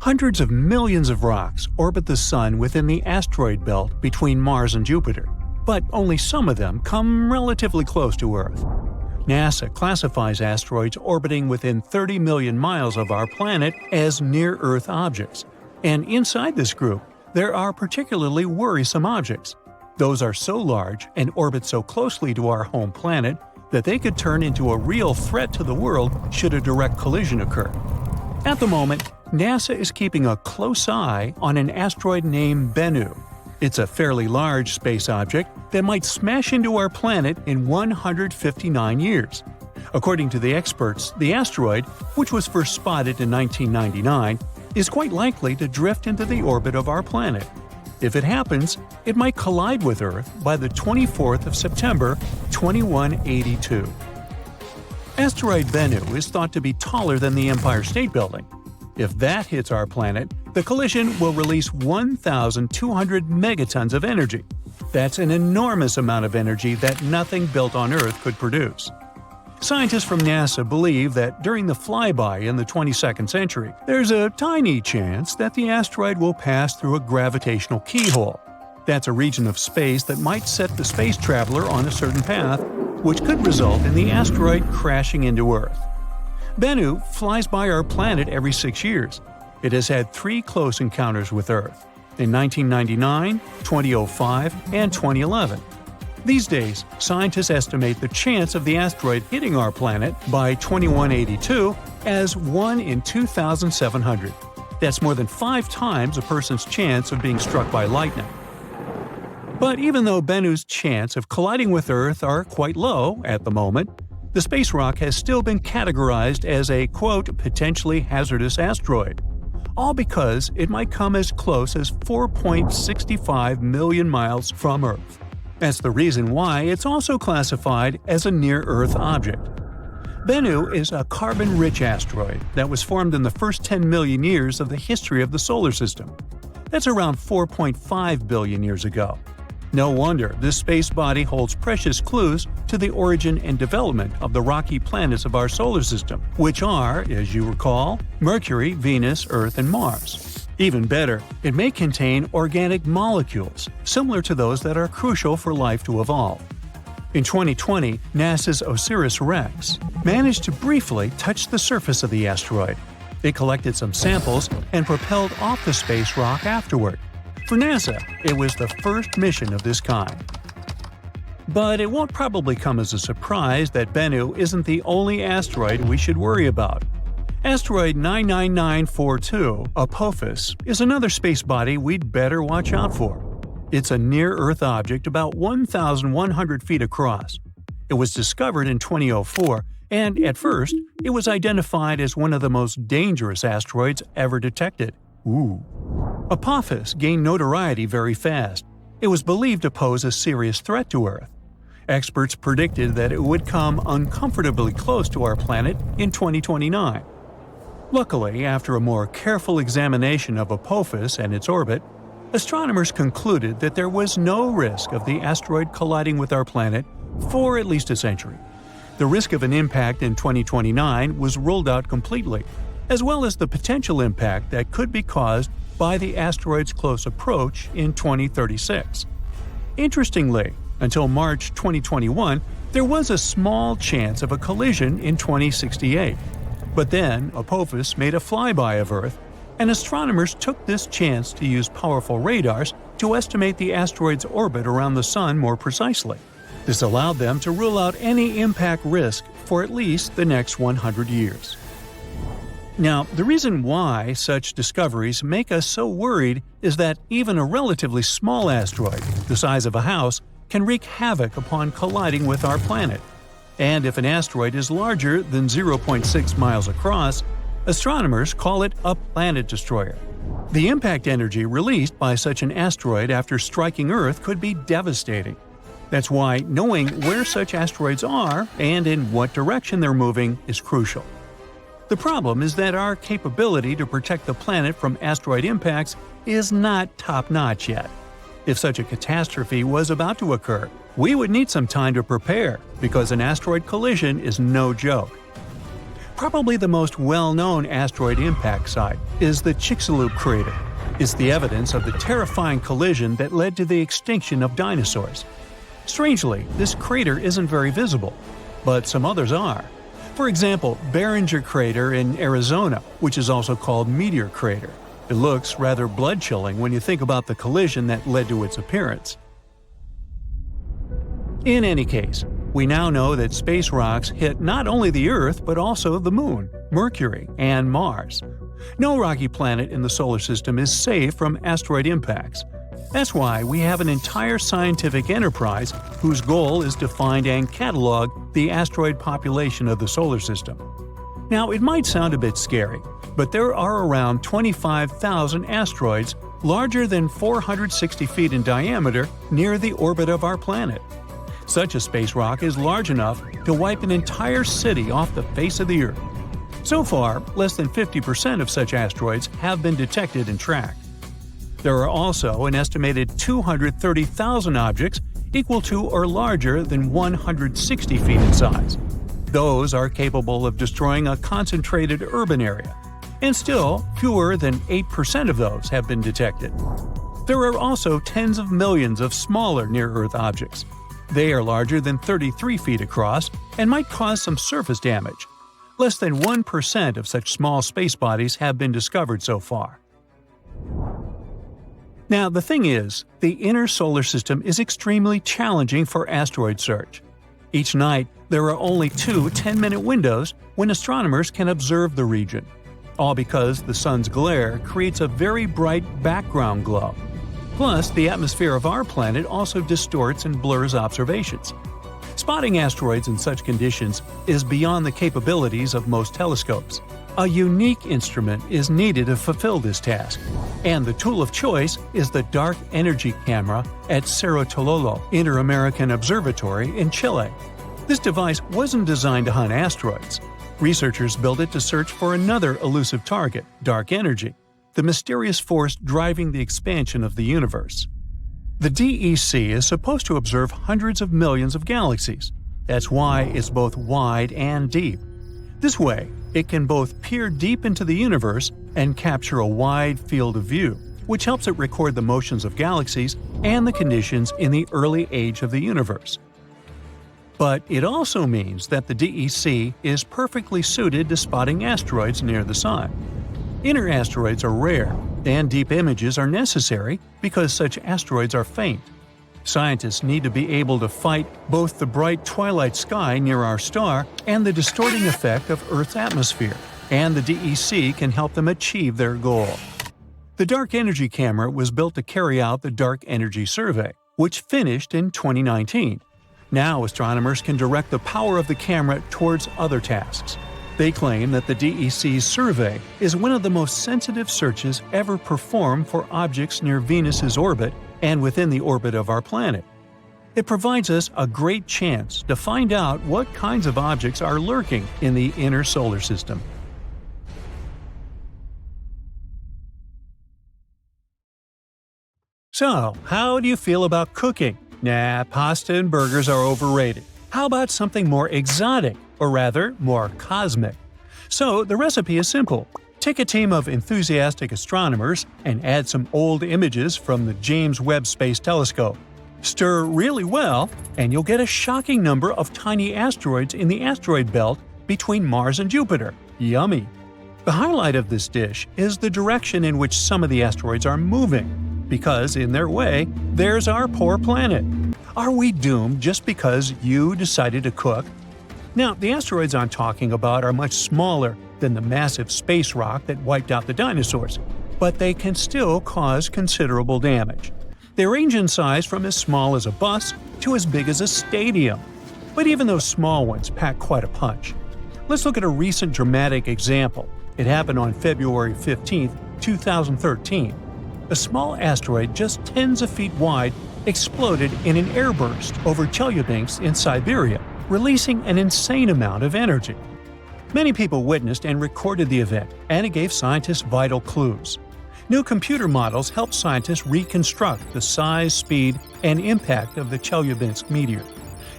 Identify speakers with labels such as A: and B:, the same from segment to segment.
A: Hundreds of millions of rocks orbit the Sun within the asteroid belt between Mars and Jupiter, but only some of them come relatively close to Earth. NASA classifies asteroids orbiting within 30 million miles of our planet as near-Earth objects, and inside this group, there are particularly worrisome objects. Those are so large and orbit so closely to our home planet that they could turn into a real threat to the world should a direct collision occur. At the moment, NASA is keeping a close eye on an asteroid named Bennu. It's a fairly large space object that might smash into our planet in 159 years. According to the experts, the asteroid, which was first spotted in 1999, is quite likely to drift into the orbit of our planet. If it happens, it might collide with Earth by the 24th of September, 2182. Asteroid Bennu is thought to be taller than the Empire State Building. If that hits our planet, the collision will release 1,200 megatons of energy. That's an enormous amount of energy that nothing built on Earth could produce. Scientists from NASA believe that during the flyby in the 22nd century, there's a tiny chance that the asteroid will pass through a gravitational keyhole. That's a region of space that might set the space traveler on a certain path, which could result in the asteroid crashing into Earth. Bennu flies by our planet every 6 years. It has had 3 close encounters with Earth in 1999, 2005, and 2011. These days, scientists estimate the chance of the asteroid hitting our planet by 2182 as 1 in 2,700. That's more than 5 times a person's chance of being struck by lightning. But even though Bennu's chance of colliding with Earth are quite low at the moment, the space rock has still been categorized as a, quote, potentially hazardous asteroid, all because it might come as close as 4.65 million miles from Earth. That's the reason why it's also classified as a near-Earth object. Bennu is a carbon-rich asteroid that was formed in the first 10 million years of the history of the solar system. That's around 4.5 billion years ago. No wonder this space body holds precious clues to the origin and development of the rocky planets of our solar system, which are, as you recall, Mercury, Venus, Earth, and Mars. Even better, it may contain organic molecules, similar to those that are crucial for life to evolve. In 2020, NASA's Osiris-Rex managed to briefly touch the surface of the asteroid. It collected some samples and propelled off the space rock afterward. For NASA, it was the first mission of this kind. But it won't probably come as a surprise that Bennu isn't the only asteroid we should worry about. Asteroid 99942, Apophis, is another space body we'd better watch out for. It's a near-Earth object about 1,100 feet across. It was discovered in 2004, and at first, it was identified as one of the most dangerous asteroids ever detected. Apophis gained notoriety very fast. It was believed to pose a serious threat to Earth. Experts predicted that it would come uncomfortably close to our planet in 2029. Luckily, after a more careful examination of Apophis and its orbit, astronomers concluded that there was no risk of the asteroid colliding with our planet for at least a century. The risk of an impact in 2029 was ruled out completely, as well as the potential impact that could be caused by the asteroid's close approach in 2036. Interestingly, until March 2021, there was a small chance of a collision in 2068. But then, Apophis made a flyby of Earth, and astronomers took this chance to use powerful radars to estimate the asteroid's orbit around the Sun more precisely. This allowed them to rule out any impact risk for at least the next 100 years. Now, the reason why such discoveries make us so worried is that even a relatively small asteroid, the size of a house, can wreak havoc upon colliding with our planet. And if an asteroid is larger than 0.6 miles across, astronomers call it a planet destroyer. The impact energy released by such an asteroid after striking Earth could be devastating. That's why knowing where such asteroids are and in what direction they're moving is crucial. The problem is that our capability to protect the planet from asteroid impacts is not top-notch yet. If such a catastrophe was about to occur, we would need some time to prepare, because an asteroid collision is no joke. Probably the most well-known asteroid impact site is the Chicxulub crater. It's the evidence of the terrifying collision that led to the extinction of dinosaurs. Strangely, this crater isn't very visible, but some others are. For example, Reeper Crater in Arizona, which is also called Meteor Crater. It looks rather blood-chilling when you think about the collision that led to its appearance. In any case, we now know that space rocks hit not only the Earth but also the Moon, Mercury, and Mars. No rocky planet in the solar system is safe from asteroid impacts. That's why we have an entire scientific enterprise whose goal is to find and catalog the asteroid population of the solar system. Now, it might sound a bit scary, but there are around 25,000 asteroids larger than 460 feet in diameter near the orbit of our planet. Such a space rock is large enough to wipe an entire city off the face of the Earth. So far, less than 50% of such asteroids have been detected and tracked. There are also an estimated 230,000 objects equal to or larger than 160 feet in size. Those are capable of destroying a concentrated urban area, and still fewer than 8% of those have been detected. There are also tens of millions of smaller near-Earth objects. They are larger than 33 feet across and might cause some surface damage. Less than 1% of such small space bodies have been discovered so far. Now, the thing is, the inner solar system is extremely challenging for asteroid search. Each night, there are only 2 10-minute windows when astronomers can observe the region, all because the sun's glare creates a very bright background glow. Plus, the atmosphere of our planet also distorts and blurs observations. Spotting asteroids in such conditions is beyond the capabilities of most telescopes. A unique instrument is needed to fulfill this task, and the tool of choice is the Dark Energy Camera at Cerro Tololo Inter-American Observatory in Chile. This device wasn't designed to hunt asteroids. Researchers built it to search for another elusive target, dark energy, the mysterious force driving the expansion of the universe. The DEC is supposed to observe hundreds of millions of galaxies. That's why it's both wide and deep. This way, it can both peer deep into the universe and capture a wide field of view, which helps it record the motions of galaxies and the conditions in the early age of the universe. But it also means that the DEC is perfectly suited to spotting asteroids near the Sun. Inner asteroids are rare, and deep images are necessary because such asteroids are faint. Scientists need to be able to fight both the bright twilight sky near our star and the distorting effect of Earth's atmosphere, and the DEC can help them achieve their goal. The Dark Energy Camera was built to carry out the Dark Energy Survey, which finished in 2019. Now astronomers can direct the power of the camera towards other tasks. They claim that the DEC's survey is one of the most sensitive searches ever performed for objects near Venus's orbit and within the orbit of our planet. It provides us a great chance to find out what kinds of objects are lurking in the inner solar system. So, how do you feel about cooking? Nah, pasta and burgers are overrated. How about something more exotic, or rather, more cosmic? So, the recipe is simple. Take a team of enthusiastic astronomers and add some old images from the James Webb Space Telescope. Stir really well, and you'll get a shocking number of tiny asteroids in the asteroid belt between Mars and Jupiter. Yummy! The highlight of this dish is the direction in which some of the asteroids are moving, because in their way, there's our poor planet. Are we doomed just because you decided to cook? Now, the asteroids I'm talking about are much smaller than the massive space rock that wiped out the dinosaurs, but they can still cause considerable damage. They range in size from as small as a bus to as big as a stadium. But even those small ones pack quite a punch. Let's look at a recent dramatic example. It happened on February 15, 2013. A small asteroid just tens of feet wide exploded in an airburst over Chelyabinsk in Siberia, releasing an insane amount of energy. Many people witnessed and recorded the event, and it gave scientists vital clues. New computer models helped scientists reconstruct the size, speed, and impact of the Chelyabinsk meteor.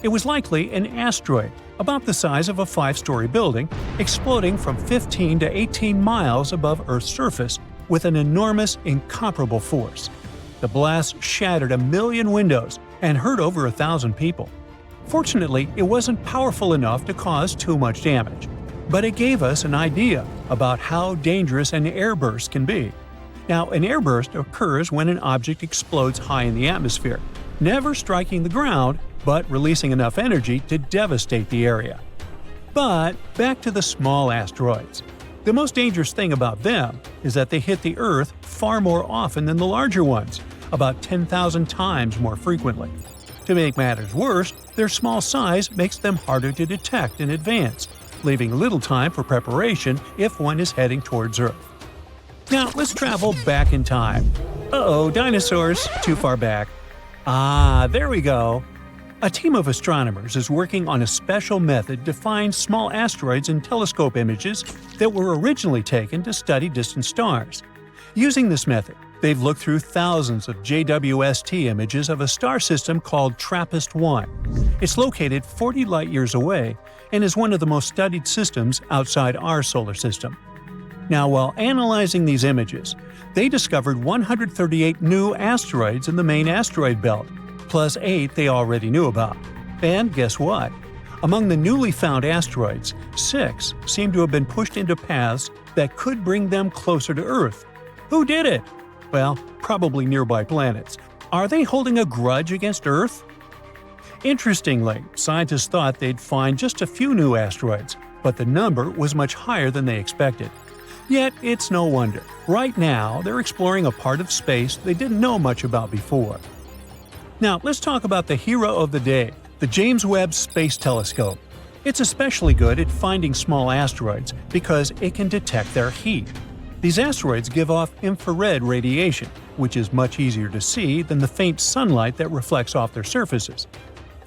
A: It was likely an asteroid, about the size of a 5-story building, exploding from 15 to 18 miles above Earth's surface with an enormous, incomparable force. The blast shattered 1 million windows and hurt over 1,000 people. Fortunately, it wasn't powerful enough to cause too much damage, but it gave us an idea about how dangerous an airburst can be. Now, an airburst occurs when an object explodes high in the atmosphere, never striking the ground, but releasing enough energy to devastate the area. But back to the small asteroids. The most dangerous thing about them is that they hit the Earth far more often than the larger ones, about 10,000 times more frequently. To make matters worse, their small size makes them harder to detect in advance, leaving little time for preparation if one is heading towards Earth. Now let's travel back in time. Uh-oh, dinosaurs, too far back. Ah, there we go. A team of astronomers is working on a special method to find small asteroids in telescope images that were originally taken to study distant stars. Using this method, they've looked through thousands of JWST images of a star system called TRAPPIST-1. It's located 40 light-years away and is one of the most studied systems outside our solar system. Now, while analyzing these images, they discovered 138 new asteroids in the main asteroid belt, plus 8 they already knew about. And guess what? Among the newly found asteroids, 6 seem to have been pushed into paths that could bring them closer to Earth. Who did it? Well, probably nearby planets. Are they holding a grudge against Earth? Interestingly, scientists thought they'd find just a few new asteroids, but the number was much higher than they expected. Yet, it's no wonder. Right now, they're exploring a part of space they didn't know much about before. Now, let's talk about the hero of the day, the James Webb Space Telescope. It's especially good at finding small asteroids because it can detect their heat. These asteroids give off infrared radiation, which is much easier to see than the faint sunlight that reflects off their surfaces.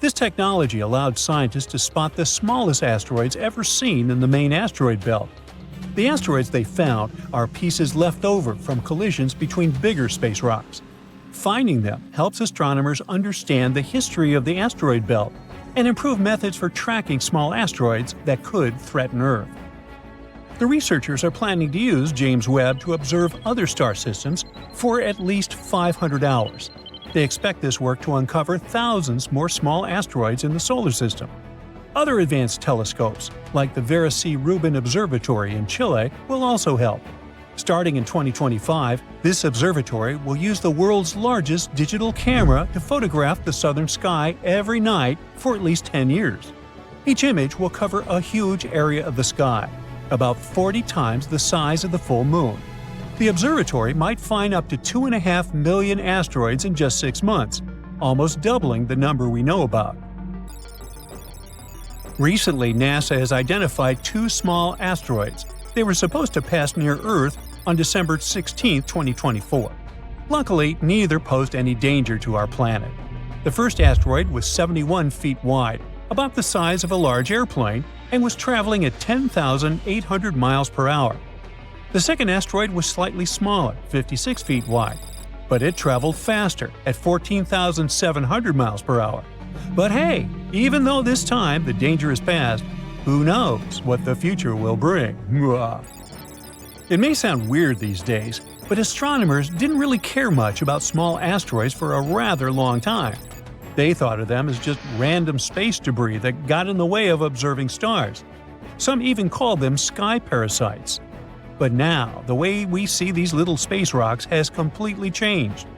A: This technology allowed scientists to spot the smallest asteroids ever seen in the main asteroid belt. The asteroids they found are pieces left over from collisions between bigger space rocks. Finding them helps astronomers understand the history of the asteroid belt and improve methods for tracking small asteroids that could threaten Earth. The researchers are planning to use James Webb to observe other star systems for at least 500 hours. They expect this work to uncover thousands more small asteroids in the solar system. Other advanced telescopes, like the Vera C. Rubin Observatory in Chile, will also help. Starting in 2025, this observatory will use the world's largest digital camera to photograph the southern sky every night for at least 10 years. Each image will cover a huge area of the sky, about 40 times the size of the full moon. The observatory might find up to 2.5 million asteroids in just 6 months, almost doubling the number we know about. Recently, NASA has identified 2 small asteroids. They were supposed to pass near Earth on December 16, 2024. Luckily, neither posed any danger to our planet. The first asteroid was 71 feet wide, about the size of a large airplane, and was traveling at 10,800 miles per hour. The second asteroid was slightly smaller, 56 feet wide, but it traveled faster at 14,700 miles per hour. But hey, even though this time the danger is past, who knows what the future will bring? It may sound weird these days, but astronomers didn't really care much about small asteroids for a rather long time. They thought of them as just random space debris that got in the way of observing stars. Some even called them sky parasites. But now, the way we see these little space rocks has completely changed.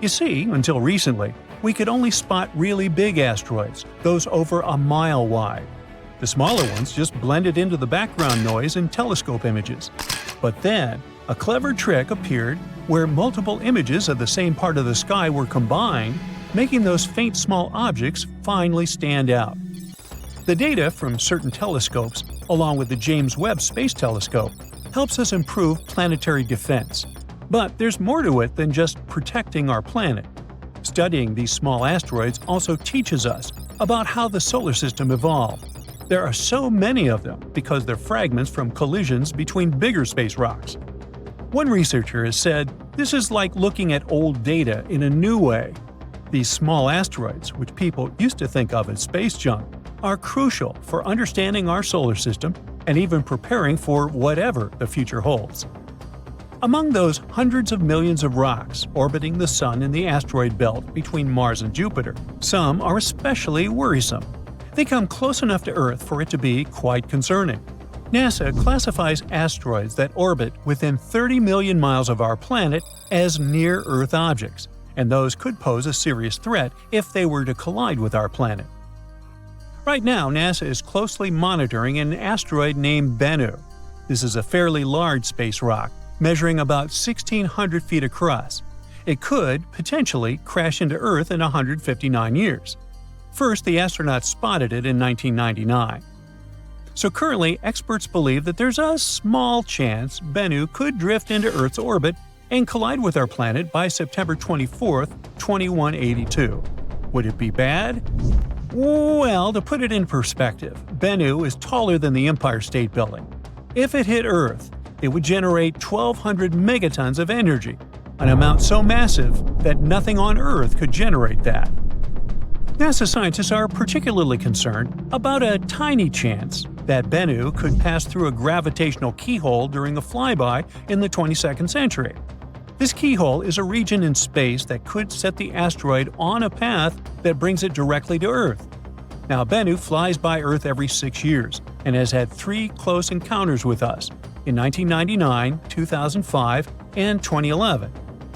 A: You see, until recently, we could only spot really big asteroids, those over a mile wide. The smaller ones just blended into the background noise in telescope images. But then, a clever trick appeared where multiple images of the same part of the sky were combined, making those faint small objects finally stand out. The data from certain telescopes, along with the James Webb Space Telescope, helps us improve planetary defense. But there's more to it than just protecting our planet. Studying these small asteroids also teaches us about how the solar system evolved. There are so many of them because they're fragments from collisions between bigger space rocks. One researcher has said this is like looking at old data in a new way. These small asteroids, which people used to think of as space junk, are crucial for understanding our solar system and even preparing for whatever the future holds. Among those hundreds of millions of rocks orbiting the Sun in the asteroid belt between Mars and Jupiter, some are especially worrisome. They come close enough to Earth for it to be quite concerning. NASA classifies asteroids that orbit within 30 million miles of our planet as near-Earth objects, and those could pose a serious threat if they were to collide with our planet. Right now, NASA is closely monitoring an asteroid named Bennu. This is a fairly large space rock, measuring about 1,600 feet across. It could, potentially, crash into Earth in 159 years. First, the astronauts spotted it in 1999. So currently, experts believe that there's a small chance Bennu could drift into Earth's orbit and collide with our planet by September 24, 2182. Would it be bad? Well, to put it in perspective, Bennu is taller than the Empire State Building. If it hit Earth, it would generate 1,200 megatons of energy, an amount so massive that nothing on Earth could generate that. NASA scientists are particularly concerned about a tiny chance that Bennu could pass through a gravitational keyhole during a flyby in the 22nd century. This keyhole is a region in space that could set the asteroid on a path that brings it directly to Earth. Now, Bennu flies by Earth every 6 years and has had 3 close encounters with us in 1999, 2005, and 2011.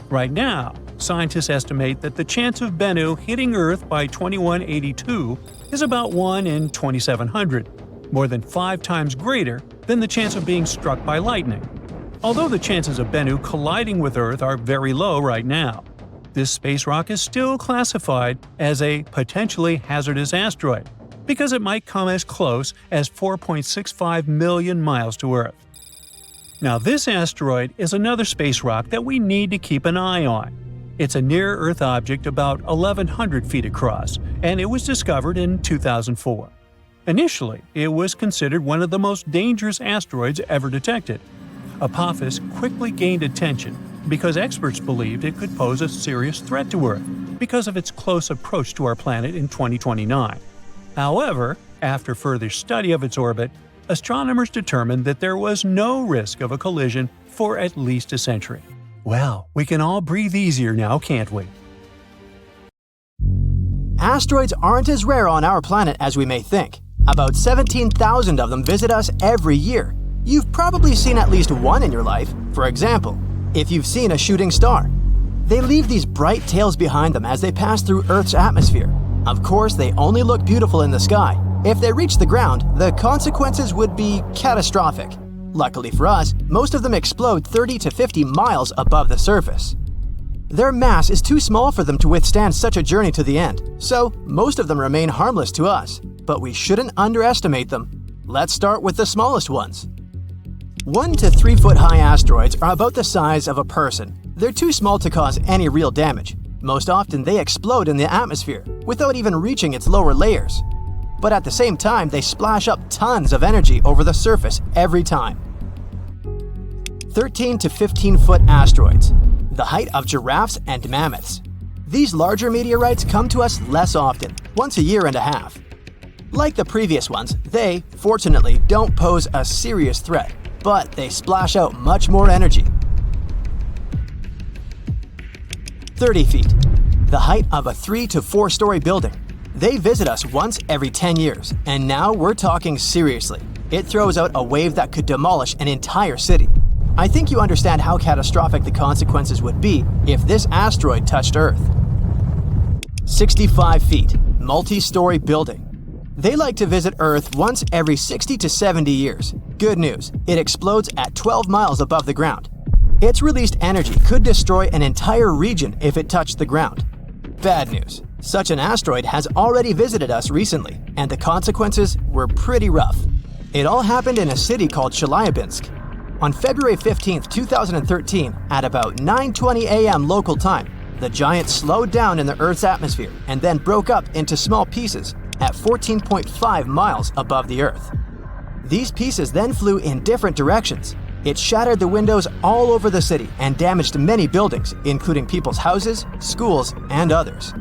A: Right now, scientists estimate that the chance of Bennu hitting Earth by 2182 is about 1 in 2,700, more than 5 times greater than the chance of being struck by lightning. Although the chances of Bennu colliding with Earth are very low right now, this space rock is still classified as a potentially hazardous asteroid because it might come as close as 4.65 million miles to Earth. Now, this asteroid is another space rock that we need to keep an eye on. It's a near-Earth object about 1,100 feet across, and it was discovered in 2004. Initially, it was considered one of the most dangerous asteroids ever detected. Apophis quickly gained attention because experts believed it could pose a serious threat to Earth because of its close approach to our planet in 2029. However, after further study of its orbit, astronomers determined that there was no risk of a collision for at least a century. Well, we can all breathe easier now, can't we?
B: Asteroids aren't as rare on our planet as we may think. About 17,000 of them visit us every year. You've probably seen at least one in your life. For example, if you've seen a shooting star. They leave these bright tails behind them as they pass through Earth's atmosphere. Of course, they only look beautiful in the sky. If they reach the ground, the consequences would be catastrophic. Luckily for us, most of them explode 30 to 50 miles above the surface. Their mass is too small for them to withstand such a journey to the end, so most of them remain harmless to us. But we shouldn't underestimate them. Let's start with the smallest ones. 1 to 3 foot high asteroids are about the size of a person. They're too small to cause any real damage. Most often they explode in the atmosphere, without even reaching its lower layers. But at the same time, they splash up tons of energy over the surface every time. 13 to 15 foot asteroids, the height of giraffes and mammoths. These larger meteorites come to us less often, once a year and a half. Like the previous ones, they, fortunately, don't pose a serious threat, but they splash out much more energy. 30 feet, the height of a 3 to 4 story building. They visit us once every 10 years, and now we're talking seriously. It throws out a wave that could demolish an entire city. I think you understand how catastrophic the consequences would be if this asteroid touched Earth. 65 feet, multi-story building. They like to visit Earth once every 60 to 70 years. Good news, it explodes at 12 miles above the ground. Its released energy could destroy an entire region if it touched the ground. Bad news, such an asteroid has already visited us recently, and the consequences were pretty rough. It all happened in a city called Chelyabinsk. On February 15, 2013, at about 9:20 a.m. local time, the giant slowed down in the Earth's atmosphere and then broke up into small pieces at 14.5 miles above the Earth. These pieces then flew in different directions. It shattered the windows all over the city and damaged many buildings, including people's houses, schools, and others.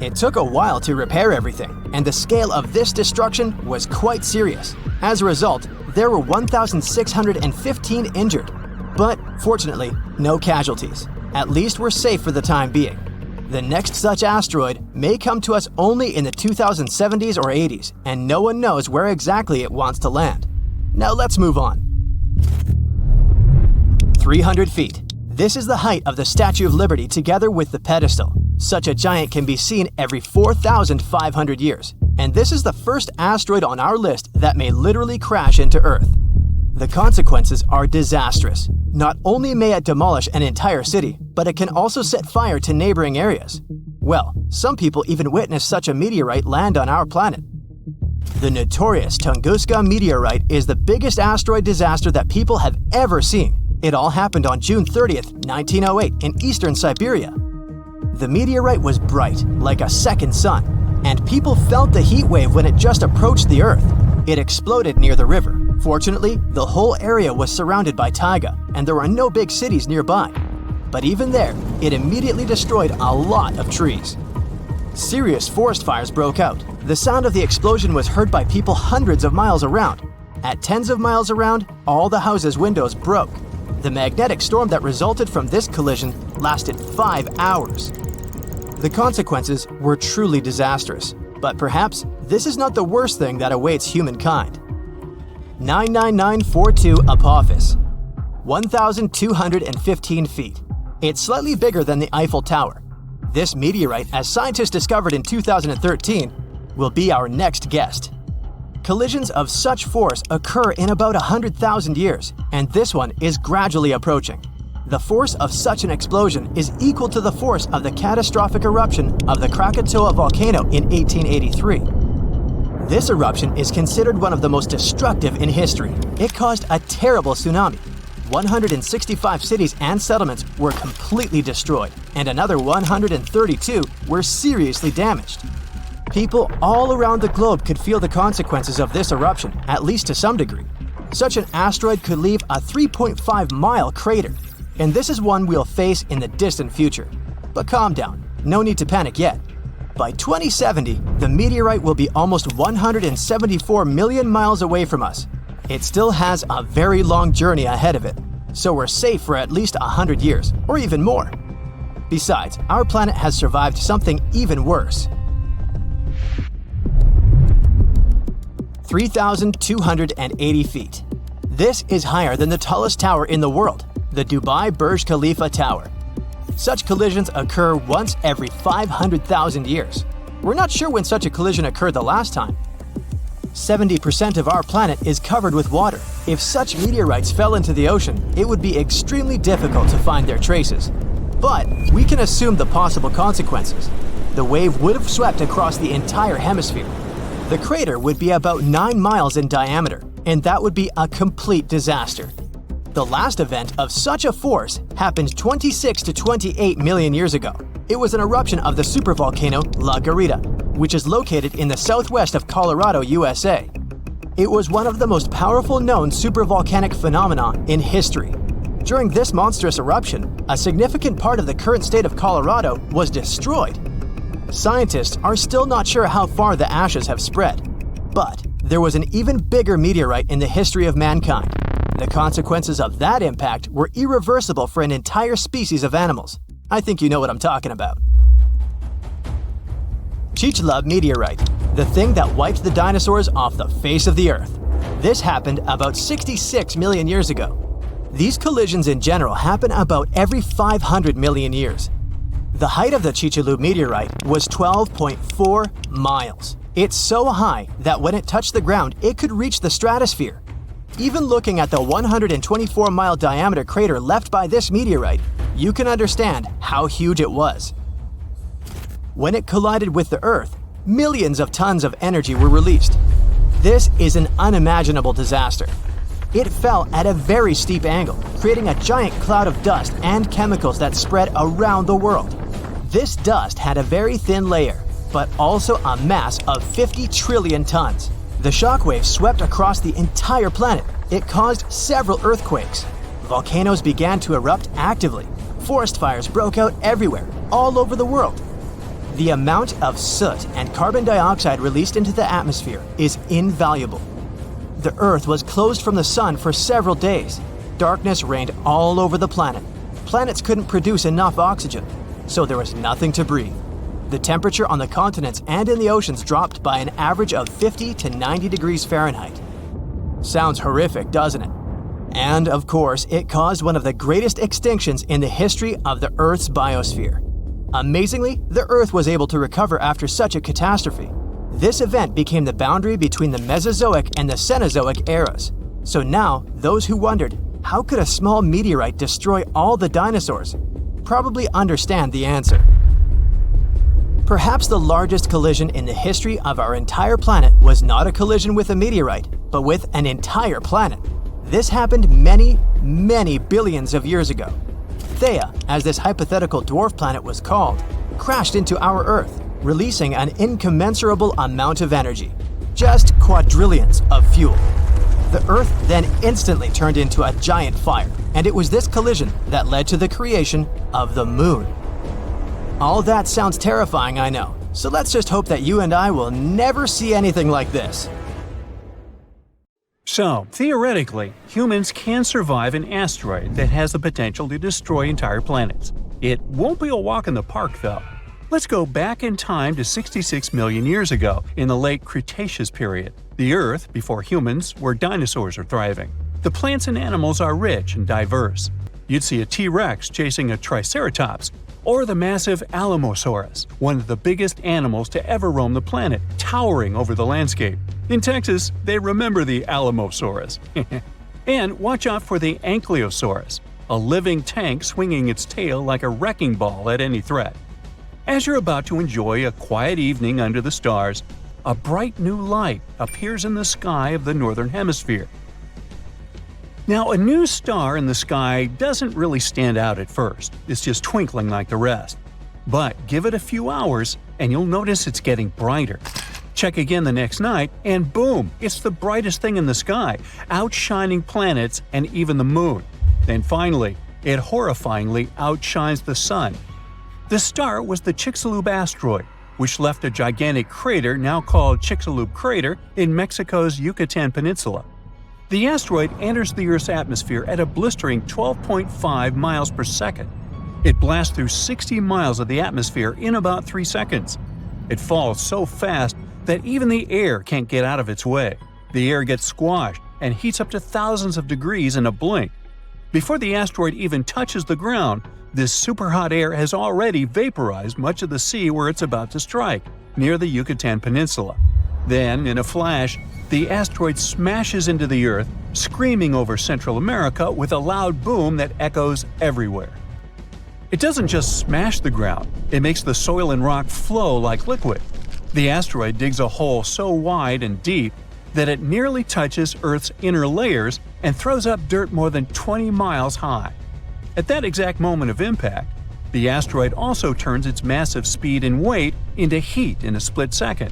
B: It took a while to repair everything, and the scale of this destruction was quite serious. As a result, there were 1,615 injured. But fortunately, no casualties. At least we're safe for the time being. The next such asteroid may come to us only in the 2070s or 80s, and no one knows where exactly it wants to land. Now let's move on. 300 feet. This is the height of the Statue of Liberty together with the pedestal. Such a giant can be seen every 4,500 years, and this is the first asteroid on our list that may literally crash into Earth. The consequences are disastrous. Not only may it demolish an entire city, but it can also set fire to neighboring areas. Well, some people even witnessed such a meteorite land on our planet. The notorious Tunguska meteorite is the biggest asteroid disaster that people have ever seen. It all happened on June 30th, 1908 in eastern Siberia. The meteorite was bright, like a second sun, and people felt the heat wave when it just approached the Earth. It exploded near the river. Fortunately, the whole area was surrounded by taiga, and there were no big cities nearby. But even there, it immediately destroyed a lot of trees. Serious forest fires broke out. The sound of the explosion was heard by people hundreds of miles around. At tens of miles around, all the houses' windows broke. The magnetic storm that resulted from this collision lasted 5 hours. The consequences were truly disastrous, but perhaps this is not the worst thing that awaits humankind. 99942 Apophis, 1,215 feet. It's slightly bigger than the Eiffel Tower. This meteorite, as scientists discovered in 2013, will be our next guest. Collisions of such force occur in about 100,000 years, and this one is gradually approaching. The force of such an explosion is equal to the force of the catastrophic eruption of the Krakatoa volcano in 1883. This eruption is considered one of the most destructive in history. It caused a terrible tsunami. 165 cities and settlements were completely destroyed, and another 132 were seriously damaged. People all around the globe could feel the consequences of this eruption, at least to some degree. Such an asteroid could leave a 3.5-mile crater, and this is one we'll face in the distant future. But calm down, no need to panic yet. By 2070, the meteorite will be almost 174 million miles away from us. It still has a very long journey ahead of it, so we're safe for at least 100 years, or even more. Besides, our planet has survived something even worse. 3,280 feet. This is higher than the tallest tower in the world, the Dubai Burj Khalifa Tower. Such collisions occur once every 500,000 years. We're not sure when such a collision occurred the last time. 70% of our planet is covered with water. If such meteorites fell into the ocean, it would be extremely difficult to find their traces. But we can assume the possible consequences. The wave would have swept across the entire hemisphere. The crater would be about 9 miles in diameter, and that would be a complete disaster. The last event of such a force happened 26 to 28 million years ago. It was an eruption of the supervolcano La Garita, which is located in the southwest of Colorado, USA. It was one of the most powerful known supervolcanic phenomena in history. During this monstrous eruption, a significant part of the current state of Colorado was destroyed. Scientists are still not sure how far the ashes have spread, but there was an even bigger meteorite in the history of mankind. The consequences of that impact were irreversible for an entire species of animals. I think you know what I'm talking about. Chicxulub meteorite, the thing that wiped the dinosaurs off the face of the Earth. This happened about 66 million years ago. These collisions in general happen about every 500 million years. The height of the Chicxulub meteorite was 12.4 miles. It's so high that when it touched the ground, it could reach the stratosphere. Even looking at the 124-mile diameter crater left by this meteorite, you can understand how huge it was. When it collided with the Earth, millions of tons of energy were released. This is an unimaginable disaster. It fell at a very steep angle, creating a giant cloud of dust and chemicals that spread around the world. This dust had a very thin layer, but also a mass of 50 trillion tons. The shockwave swept across the entire planet. It caused several earthquakes. Volcanoes began to erupt actively. Forest fires broke out everywhere, all over the world. The amount of soot and carbon dioxide released into the atmosphere is invaluable. The Earth was closed from the sun for several days. Darkness reigned all over the planet. Planets couldn't produce enough oxygen, so there was nothing to breathe. The temperature on the continents and in the oceans dropped by an average of 50 to 90 degrees Fahrenheit. Sounds horrific, doesn't it? And, of course, it caused one of the greatest extinctions in the history of the Earth's biosphere. Amazingly, the Earth was able to recover after such a catastrophe. This event became the boundary between the Mesozoic and the Cenozoic eras. So now, those who wondered, how could a small meteorite destroy all the dinosaurs, probably understand the answer. Perhaps the largest collision in the history of our entire planet was not a collision with a meteorite, but with an entire planet. This happened many, many billions of years ago. Theia, as this hypothetical dwarf planet was called, crashed into our Earth, releasing an incommensurable amount of energy, just quadrillions of fuel. The Earth then instantly turned into a giant fire, and it was this collision that led to the creation of the Moon. All that sounds terrifying, I know, so let's just hope that you and I will never see anything like this.
A: So, theoretically, humans can survive an asteroid that has the potential to destroy entire planets. It won't be a walk in the park, though. Let's go back in time to 66 million years ago, in the late Cretaceous period. The Earth, before humans, where dinosaurs are thriving. The plants and animals are rich and diverse. You'd see a T-Rex chasing a Triceratops, or the massive Alamosaurus, one of the biggest animals to ever roam the planet, towering over the landscape. In Texas, they remember the Alamosaurus. And watch out for the Ankylosaurus, a living tank swinging its tail like a wrecking ball at any threat. As you're about to enjoy a quiet evening under the stars, a bright new light appears in the sky of the northern hemisphere. Now, a new star in the sky doesn't really stand out at first. It's just twinkling like the rest. But give it a few hours and you'll notice it's getting brighter. Check again the next night and boom, it's the brightest thing in the sky, outshining planets and even the moon. Then finally, it horrifyingly outshines the sun. The star was the Chicxulub asteroid, which left a gigantic crater now called Chicxulub Crater in Mexico's Yucatan Peninsula. The asteroid enters the Earth's atmosphere at a blistering 12.5 miles per second. It blasts through 60 miles of the atmosphere in about 3 seconds. It falls so fast that even the air can't get out of its way. The air gets squashed and heats up to thousands of degrees in a blink. Before the asteroid even touches the ground, this super-hot air has already vaporized much of the sea where it's about to strike, near the Yucatan Peninsula. Then, in a flash, the asteroid smashes into the Earth, screaming over Central America with a loud boom that echoes everywhere. It doesn't just smash the ground, it makes the soil and rock flow like liquid. The asteroid digs a hole so wide and deep that it nearly touches Earth's inner layers and throws up dirt more than 20 miles high. At that exact moment of impact, the asteroid also turns its massive speed and weight into heat in a split second.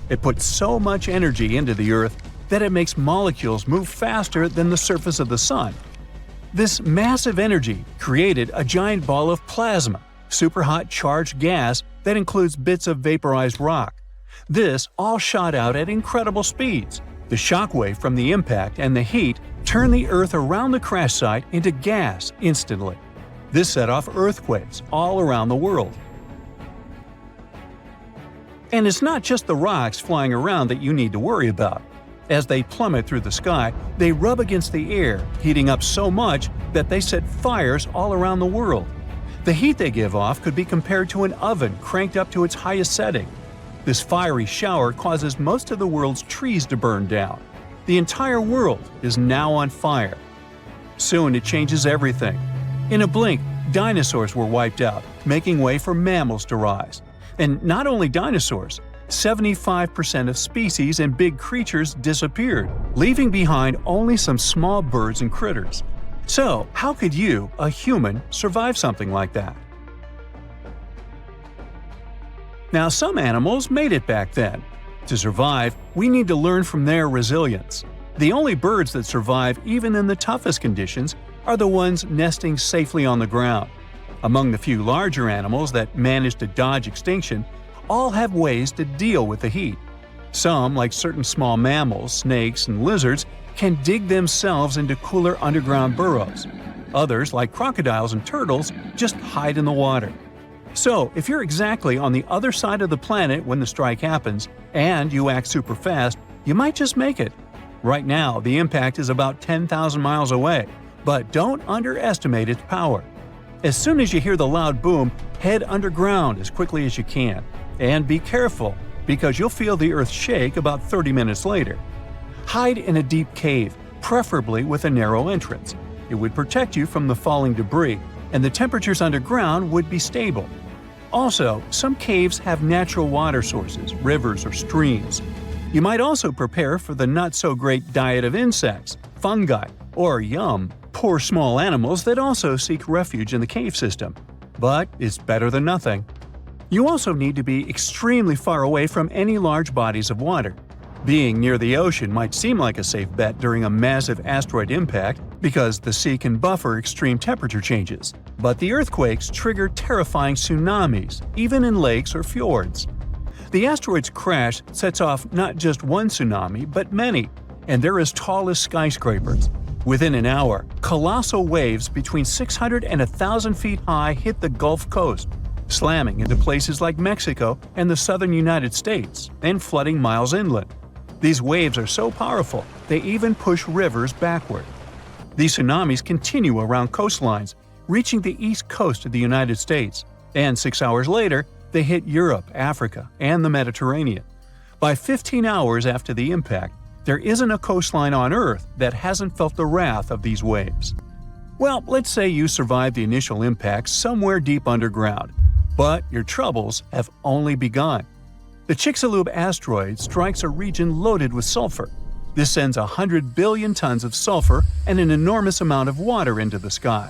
A: It puts so much energy into the Earth that it makes molecules move faster than the surface of the Sun. This massive energy created a giant ball of plasma, superhot charged gas that includes bits of vaporized rock. This all shot out at incredible speeds. The shockwave from the impact and the heat turned the Earth around the crash site into gas instantly. This set off earthquakes all around the world. And it's not just the rocks flying around that you need to worry about. As they plummet through the sky, they rub against the air, heating up so much that they set fires all around the world. The heat they give off could be compared to an oven cranked up to its highest setting. This fiery shower causes most of the world's trees to burn down. The entire world is now on fire. Soon it changes everything. In a blink, dinosaurs were wiped out, making way for mammals to rise. And not only dinosaurs, 75% of species and big creatures disappeared, leaving behind only some small birds and critters. So, how could you, a human, survive something like that? Now, some animals made it back then. To survive, we need to learn from their resilience. The only birds that survive even in the toughest conditions are the ones nesting safely on the ground. Among the few larger animals that managed to dodge extinction all have ways to deal with the heat. Some, like certain small mammals, snakes, and lizards, can dig themselves into cooler underground burrows. Others, like crocodiles and turtles, just hide in the water. So, if you're exactly on the other side of the planet when the strike happens, and you act super fast, you might just make it. Right now, the impact is about 10,000 miles away, but don't underestimate its power. As soon as you hear the loud boom, head underground as quickly as you can. And be careful, because you'll feel the Earth shake about 30 minutes later. Hide in a deep cave, preferably with a narrow entrance. It would protect you from the falling debris, and the temperatures underground would be stable. Also, some caves have natural water sources, rivers or streams. You might also prepare for the not-so-great diet of insects, fungi, or poor small animals that also seek refuge in the cave system. But it's better than nothing. You also need to be extremely far away from any large bodies of water. Being near the ocean might seem like a safe bet during a massive asteroid impact because the sea can buffer extreme temperature changes. But the earthquakes trigger terrifying tsunamis, even in lakes or fjords. The asteroid's crash sets off not just one tsunami, but many, and they're as tall as skyscrapers. Within an hour, colossal waves between 600 and 1,000 feet high hit the Gulf Coast, slamming into places like Mexico and the southern United States, and flooding miles inland. These waves are so powerful, they even push rivers backward. These tsunamis continue around coastlines, reaching the east coast of the United States, and 6 hours later, they hit Europe, Africa, and the Mediterranean. By 15 hours after the impact, there isn't a coastline on Earth that hasn't felt the wrath of these waves. Well, let's say you survived the initial impact somewhere deep underground, but your troubles have only begun. The Chicxulub asteroid strikes a region loaded with sulfur. This sends 100 billion tons of sulfur and an enormous amount of water into the sky.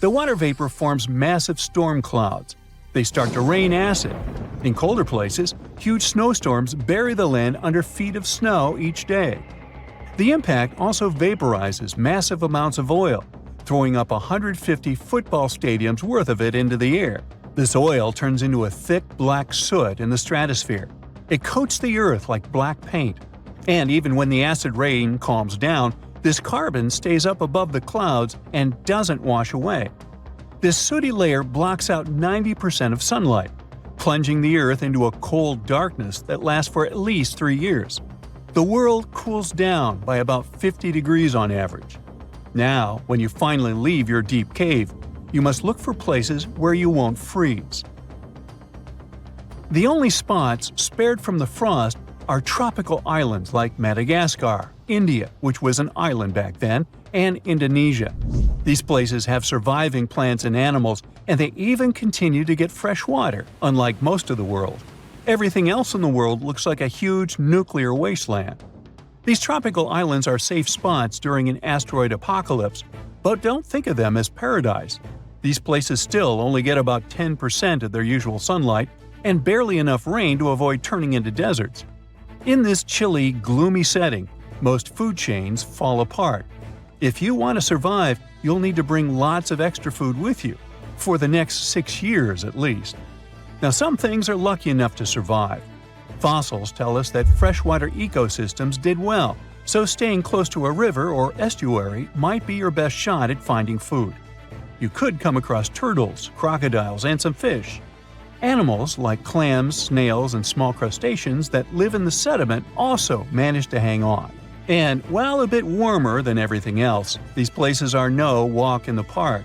A: The water vapor forms massive storm clouds. They start to rain acid. In colder places, huge snowstorms bury the land under feet of snow each day. The impact also vaporizes massive amounts of oil, throwing up 150 football stadiums worth of it into the air. This oil turns into a thick black soot in the stratosphere. It coats the Earth like black paint. And even when the acid rain calms down, this carbon stays up above the clouds and doesn't wash away. This sooty layer blocks out 90% of sunlight, plunging the Earth into a cold darkness that lasts for at least 3 years. The world cools down by about 50 degrees on average. Now, when you finally leave your deep cave, you must look for places where you won't freeze. The only spots spared from the frost are tropical islands like Madagascar, India, which was an island back then, and Indonesia. These places have surviving plants and animals, and they even continue to get fresh water, unlike most of the world. Everything else in the world looks like a huge nuclear wasteland. These tropical islands are safe spots during an asteroid apocalypse, but don't think of them as paradise. These places still only get about 10% of their usual sunlight and barely enough rain to avoid turning into deserts. In this chilly, gloomy setting, most food chains fall apart. If you want to survive, you'll need to bring lots of extra food with you, for the next 6 years at least. Now, some things are lucky enough to survive. Fossils tell us that freshwater ecosystems did well, so staying close to a river or estuary might be your best shot at finding food. You could come across turtles, crocodiles, and some fish. Animals like clams, snails, and small crustaceans that live in the sediment also manage to hang on. And while a bit warmer than everything else, these places are no walk in the park.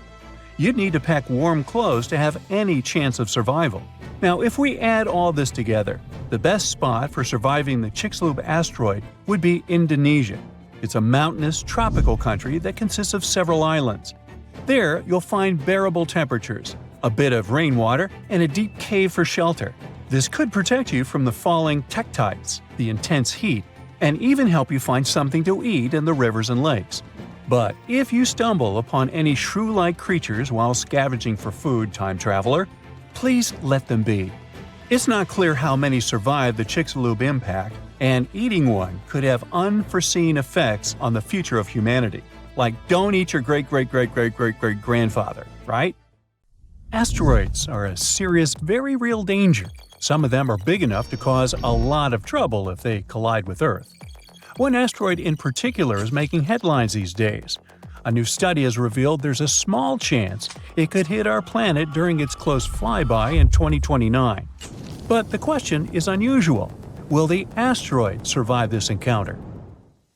A: You'd need to pack warm clothes to have any chance of survival. Now, if we add all this together, the best spot for surviving the Chicxulub asteroid would be Indonesia. It's a mountainous, tropical country that consists of several islands. There, you'll find bearable temperatures, a bit of rainwater, and a deep cave for shelter. This could protect you from the falling tektites, the intense heat, and even help you find something to eat in the rivers and lakes. But if you stumble upon any shrew-like creatures while scavenging for food, time traveler, please let them be. It's not clear how many survived the Chicxulub impact, and eating one could have unforeseen effects on the future of humanity. Like, don't eat your great-great-great-great-great-great-grandfather, right? Asteroids are a serious, very real danger. Some of them are big enough to cause a lot of trouble if they collide with Earth. One asteroid in particular is making headlines these days. A new study has revealed there's a small chance it could hit our planet during its close flyby in 2029. But the question is unusual. Will the asteroid survive this encounter?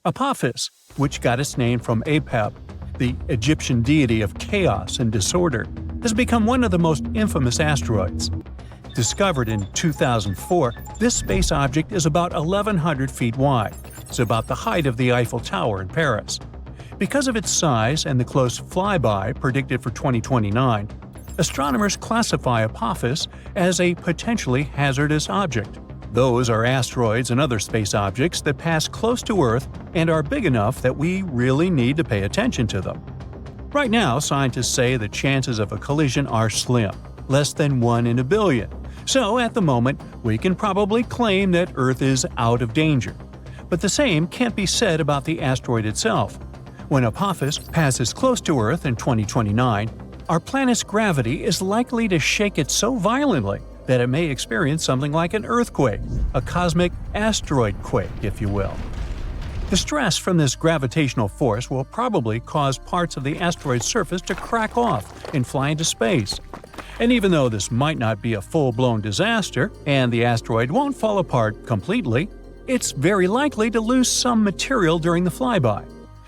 A: Apophis, which got its name from Apep, the Egyptian deity of chaos and disorder, has become one of the most infamous asteroids. Discovered in 2004, this space object is about 1,100 feet wide. It's about the height of the Eiffel Tower in Paris. Because of its size and the close flyby predicted for 2029, astronomers classify Apophis as a potentially hazardous object. Those are asteroids and other space objects that pass close to Earth and are big enough that we really need to pay attention to them. Right now, scientists say the chances of a collision are slim, less than 1 in a billion. So, at the moment, we can probably claim that Earth is out of danger. But the same can't be said about the asteroid itself. When Apophis passes close to Earth in 2029, our planet's gravity is likely to shake it so violently that it may experience something like an earthquake, a cosmic asteroid quake, if you will. The stress from this gravitational force will probably cause parts of the asteroid's surface to crack off and fly into space. And even though this might not be a full-blown disaster, and the asteroid won't fall apart completely, it's very likely to lose some material during the flyby.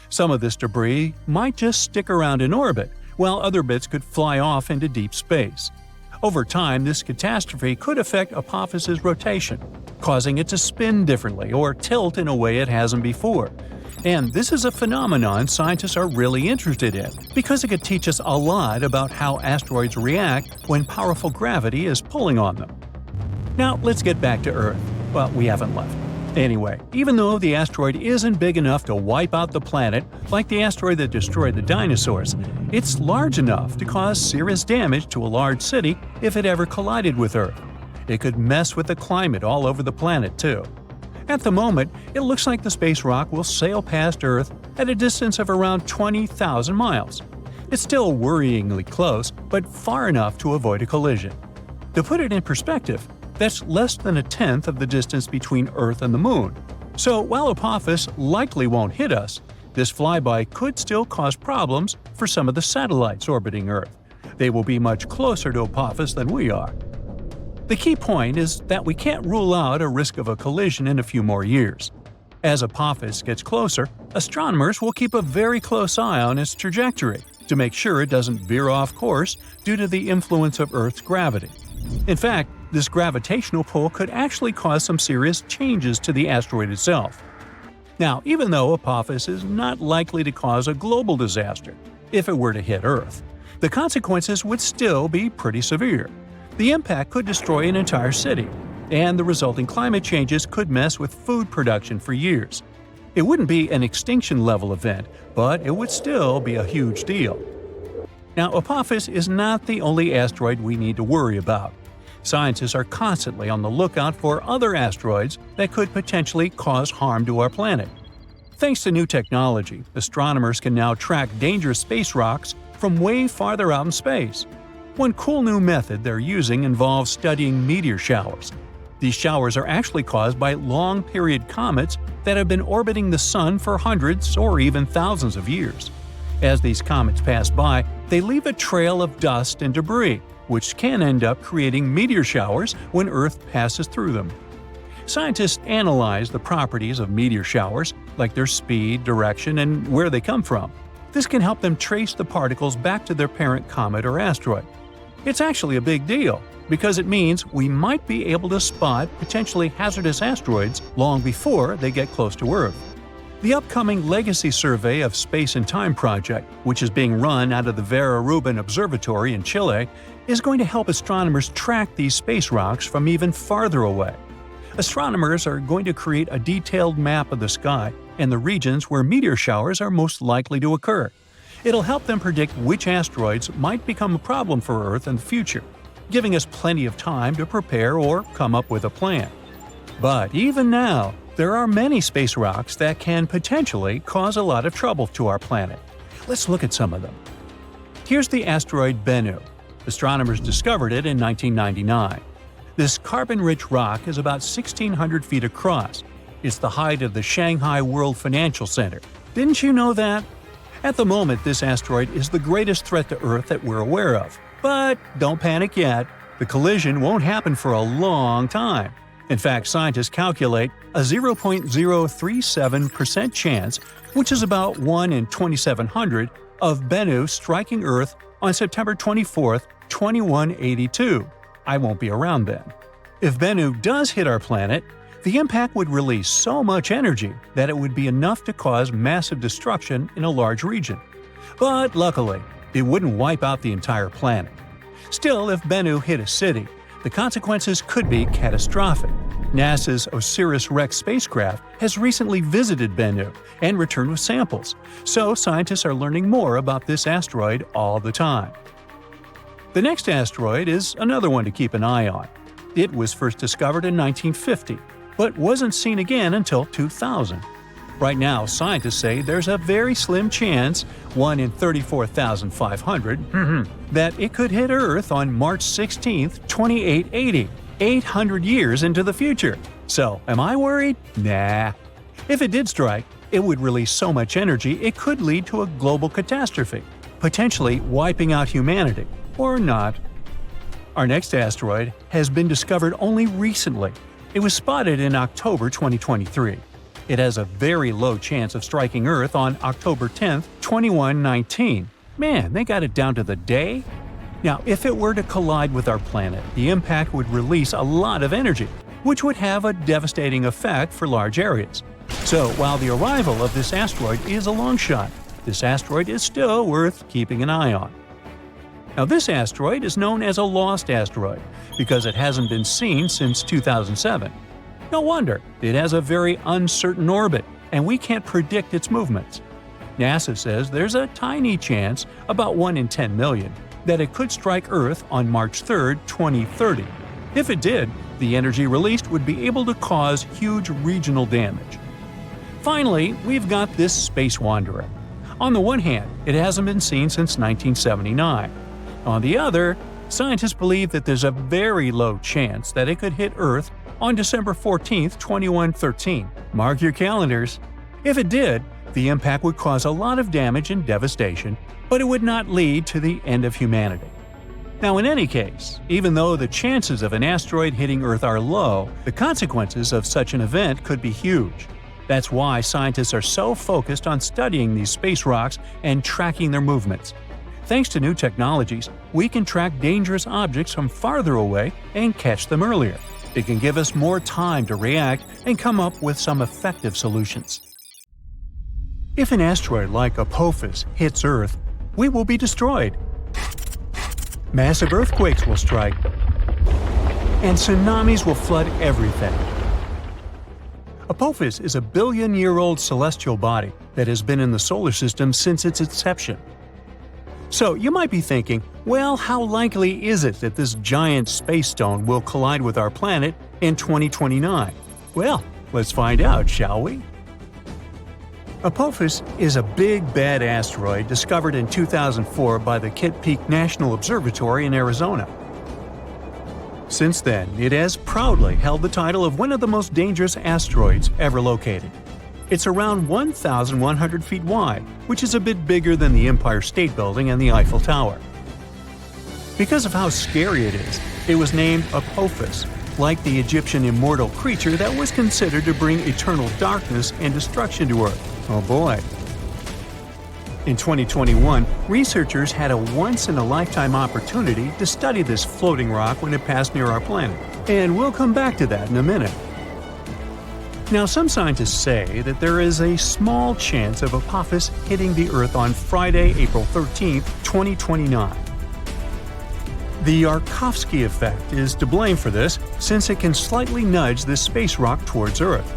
A: Some of this debris might just stick around in orbit, while other bits could fly off into deep space. Over time, this catastrophe could affect Apophis's rotation, causing it to spin differently or tilt in a way it hasn't before. And this is a phenomenon scientists are really interested in, because it could teach us a lot about how asteroids react when powerful gravity is pulling on them. Now, let's get back to Earth. Well, we haven't left. Anyway, even though the asteroid isn't big enough to wipe out the planet like the asteroid that destroyed the dinosaurs, it's large enough to cause serious damage to a large city if it ever collided with Earth. It could mess with the climate all over the planet, too. At the moment, it looks like the space rock will sail past Earth at a distance of around 20,000 miles. It's still worryingly close, but far enough to avoid a collision. To put it in perspective, that's less than a tenth of the distance between Earth and the Moon. So while Apophis likely won't hit us, this flyby could still cause problems for some of the satellites orbiting Earth. They will be much closer to Apophis than we are. The key point is that we can't rule out a risk of a collision in a few more years. As Apophis gets closer, astronomers will keep a very close eye on its trajectory to make sure it doesn't veer off course due to the influence of Earth's gravity. In fact, this gravitational pull could actually cause some serious changes to the asteroid itself. Now, even though Apophis is not likely to cause a global disaster if it were to hit Earth, the consequences would still be pretty severe. The impact could destroy an entire city, and the resulting climate changes could mess with food production for years. It wouldn't be an extinction-level event, but it would still be a huge deal. Now, Apophis is not the only asteroid we need to worry about. Scientists are constantly on the lookout for other asteroids that could potentially cause harm to our planet. Thanks to new technology, astronomers can now track dangerous space rocks from way farther out in space. One cool new method they're using involves studying meteor showers. These showers are actually caused by long-period comets that have been orbiting the Sun for hundreds or even thousands of years. As these comets pass by, they leave a trail of dust and debris, which can end up creating meteor showers when Earth passes through them. Scientists analyze the properties of meteor showers, like their speed, direction, and where they come from. This can help them trace the particles back to their parent comet or asteroid. It's actually a big deal, because it means we might be able to spot potentially hazardous asteroids long before they get close to Earth. The upcoming Legacy Survey of Space and Time project, which is being run out of the Vera Rubin Observatory in Chile, is going to help astronomers track these space rocks from even farther away. Astronomers are going to create a detailed map of the sky and the regions where meteor showers are most likely to occur. It'll help them predict which asteroids might become a problem for Earth in the future, giving us plenty of time to prepare or come up with a plan. But even now, there are many space rocks that can potentially cause a lot of trouble to our planet. Let's look at some of them. Here's the asteroid Bennu. Astronomers discovered it in 1999. This carbon-rich rock is about 1,600 feet across. It's the height of the Shanghai World Financial Center. Didn't you know that? At the moment, this asteroid is the greatest threat to Earth that we're aware of. But don't panic yet. The collision won't happen for a long time. In fact, scientists calculate a 0.037% chance, which is about 1 in 2,700, of Bennu striking Earth on September 24, 2182. I won't be around then. If Bennu does hit our planet, the impact would release so much energy that it would be enough to cause massive destruction in a large region. But luckily, it wouldn't wipe out the entire planet. Still, if Bennu hit a city, the consequences could be catastrophic. NASA's Osiris-Rex spacecraft has recently visited Bennu and returned with samples, so scientists are learning more about this asteroid all the time. The next asteroid is another one to keep an eye on. It was first discovered in 1950, but wasn't seen again until 2000. Right now, scientists say there's a very slim chance, 1 in 34,500, that it could hit Earth on March 16, 2880, 800 years into the future. So, am I worried? Nah. If it did strike, it would release so much energy it could lead to a global catastrophe, potentially wiping out humanity. Or not. Our next asteroid has been discovered only recently. It was spotted in October 2023. It has a very low chance of striking Earth on October 10, 2119. Man, they got it down to the day? Now, if it were to collide with our planet, the impact would release a lot of energy, which would have a devastating effect for large areas. So, while the arrival of this asteroid is a long shot, this asteroid is still worth keeping an eye on. Now, this asteroid is known as a lost asteroid because it hasn't been seen since 2007. No wonder, it has a very uncertain orbit, and we can't predict its movements. NASA says there's a tiny chance, about 1 in 10 million, that it could strike Earth on March 3, 2030. If it did, the energy released would be able to cause huge regional damage. Finally, we've got this space wanderer. On the one hand, it hasn't been seen since 1979. On the other, scientists believe that there's a very low chance that it could hit Earth on December 14, 2113. Mark your calendars. If it did, the impact would cause a lot of damage and devastation, but it would not lead to the end of humanity. Now, in any case, even though the chances of an asteroid hitting Earth are low, the consequences of such an event could be huge. That's why scientists are so focused on studying these space rocks and tracking their movements. Thanks to new technologies, we can track dangerous objects from farther away and catch them earlier. It can give us more time to react and come up with some effective solutions. If an asteroid like Apophis hits Earth, we will be destroyed. Massive earthquakes will strike, and tsunamis will flood everything. Apophis is a billion-year-old celestial body that has been in the solar system since its inception. So you might be thinking, well, how likely is it that this giant space stone will collide with our planet in 2029? Well, let's find out, shall we? Apophis is a big, bad asteroid discovered in 2004 by the Kitt Peak National Observatory in Arizona. Since then, it has proudly held the title of one of the most dangerous asteroids ever located. It's around 1,100 feet wide, which is a bit bigger than the Empire State Building and the Eiffel Tower. Because of how scary it is, it was named Apophis, like the Egyptian immortal creature that was considered to bring eternal darkness and destruction to Earth. Oh boy. In 2021, researchers had a once-in-a-lifetime opportunity to study this floating rock when it passed near our planet, and we'll come back to that in a minute. Now, some scientists say that there is a small chance of Apophis hitting the Earth on Friday, April 13, 2029. The Yarkovsky effect is to blame for this, since it can slightly nudge this space rock towards Earth.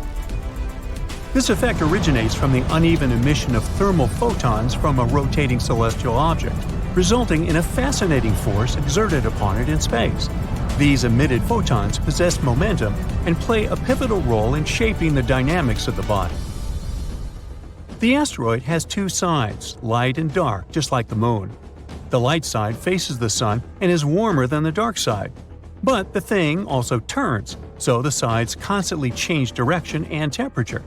A: This effect originates from the uneven emission of thermal photons from a rotating celestial object, resulting in a fascinating force exerted upon it in space. These emitted photons possess momentum and play a pivotal role in shaping the dynamics of the body. The asteroid has two sides, light and dark, just like the Moon. The light side faces the Sun and is warmer than the dark side. But the thing also turns, so the sides constantly change direction and temperature.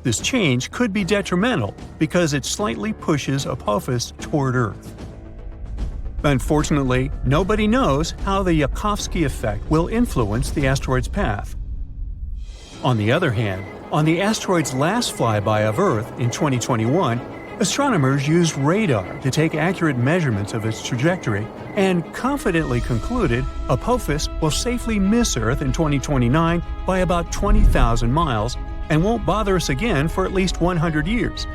A: This change could be detrimental because it slightly pushes Apophis toward Earth. Unfortunately, nobody knows how the Yarkovsky effect will influence the asteroid's path. On the other hand, on the asteroid's last flyby of Earth in 2021, astronomers used radar to take accurate measurements of its trajectory and confidently concluded Apophis will safely miss Earth in 2029 by about 20,000 miles and won't bother us again for at least 100 years.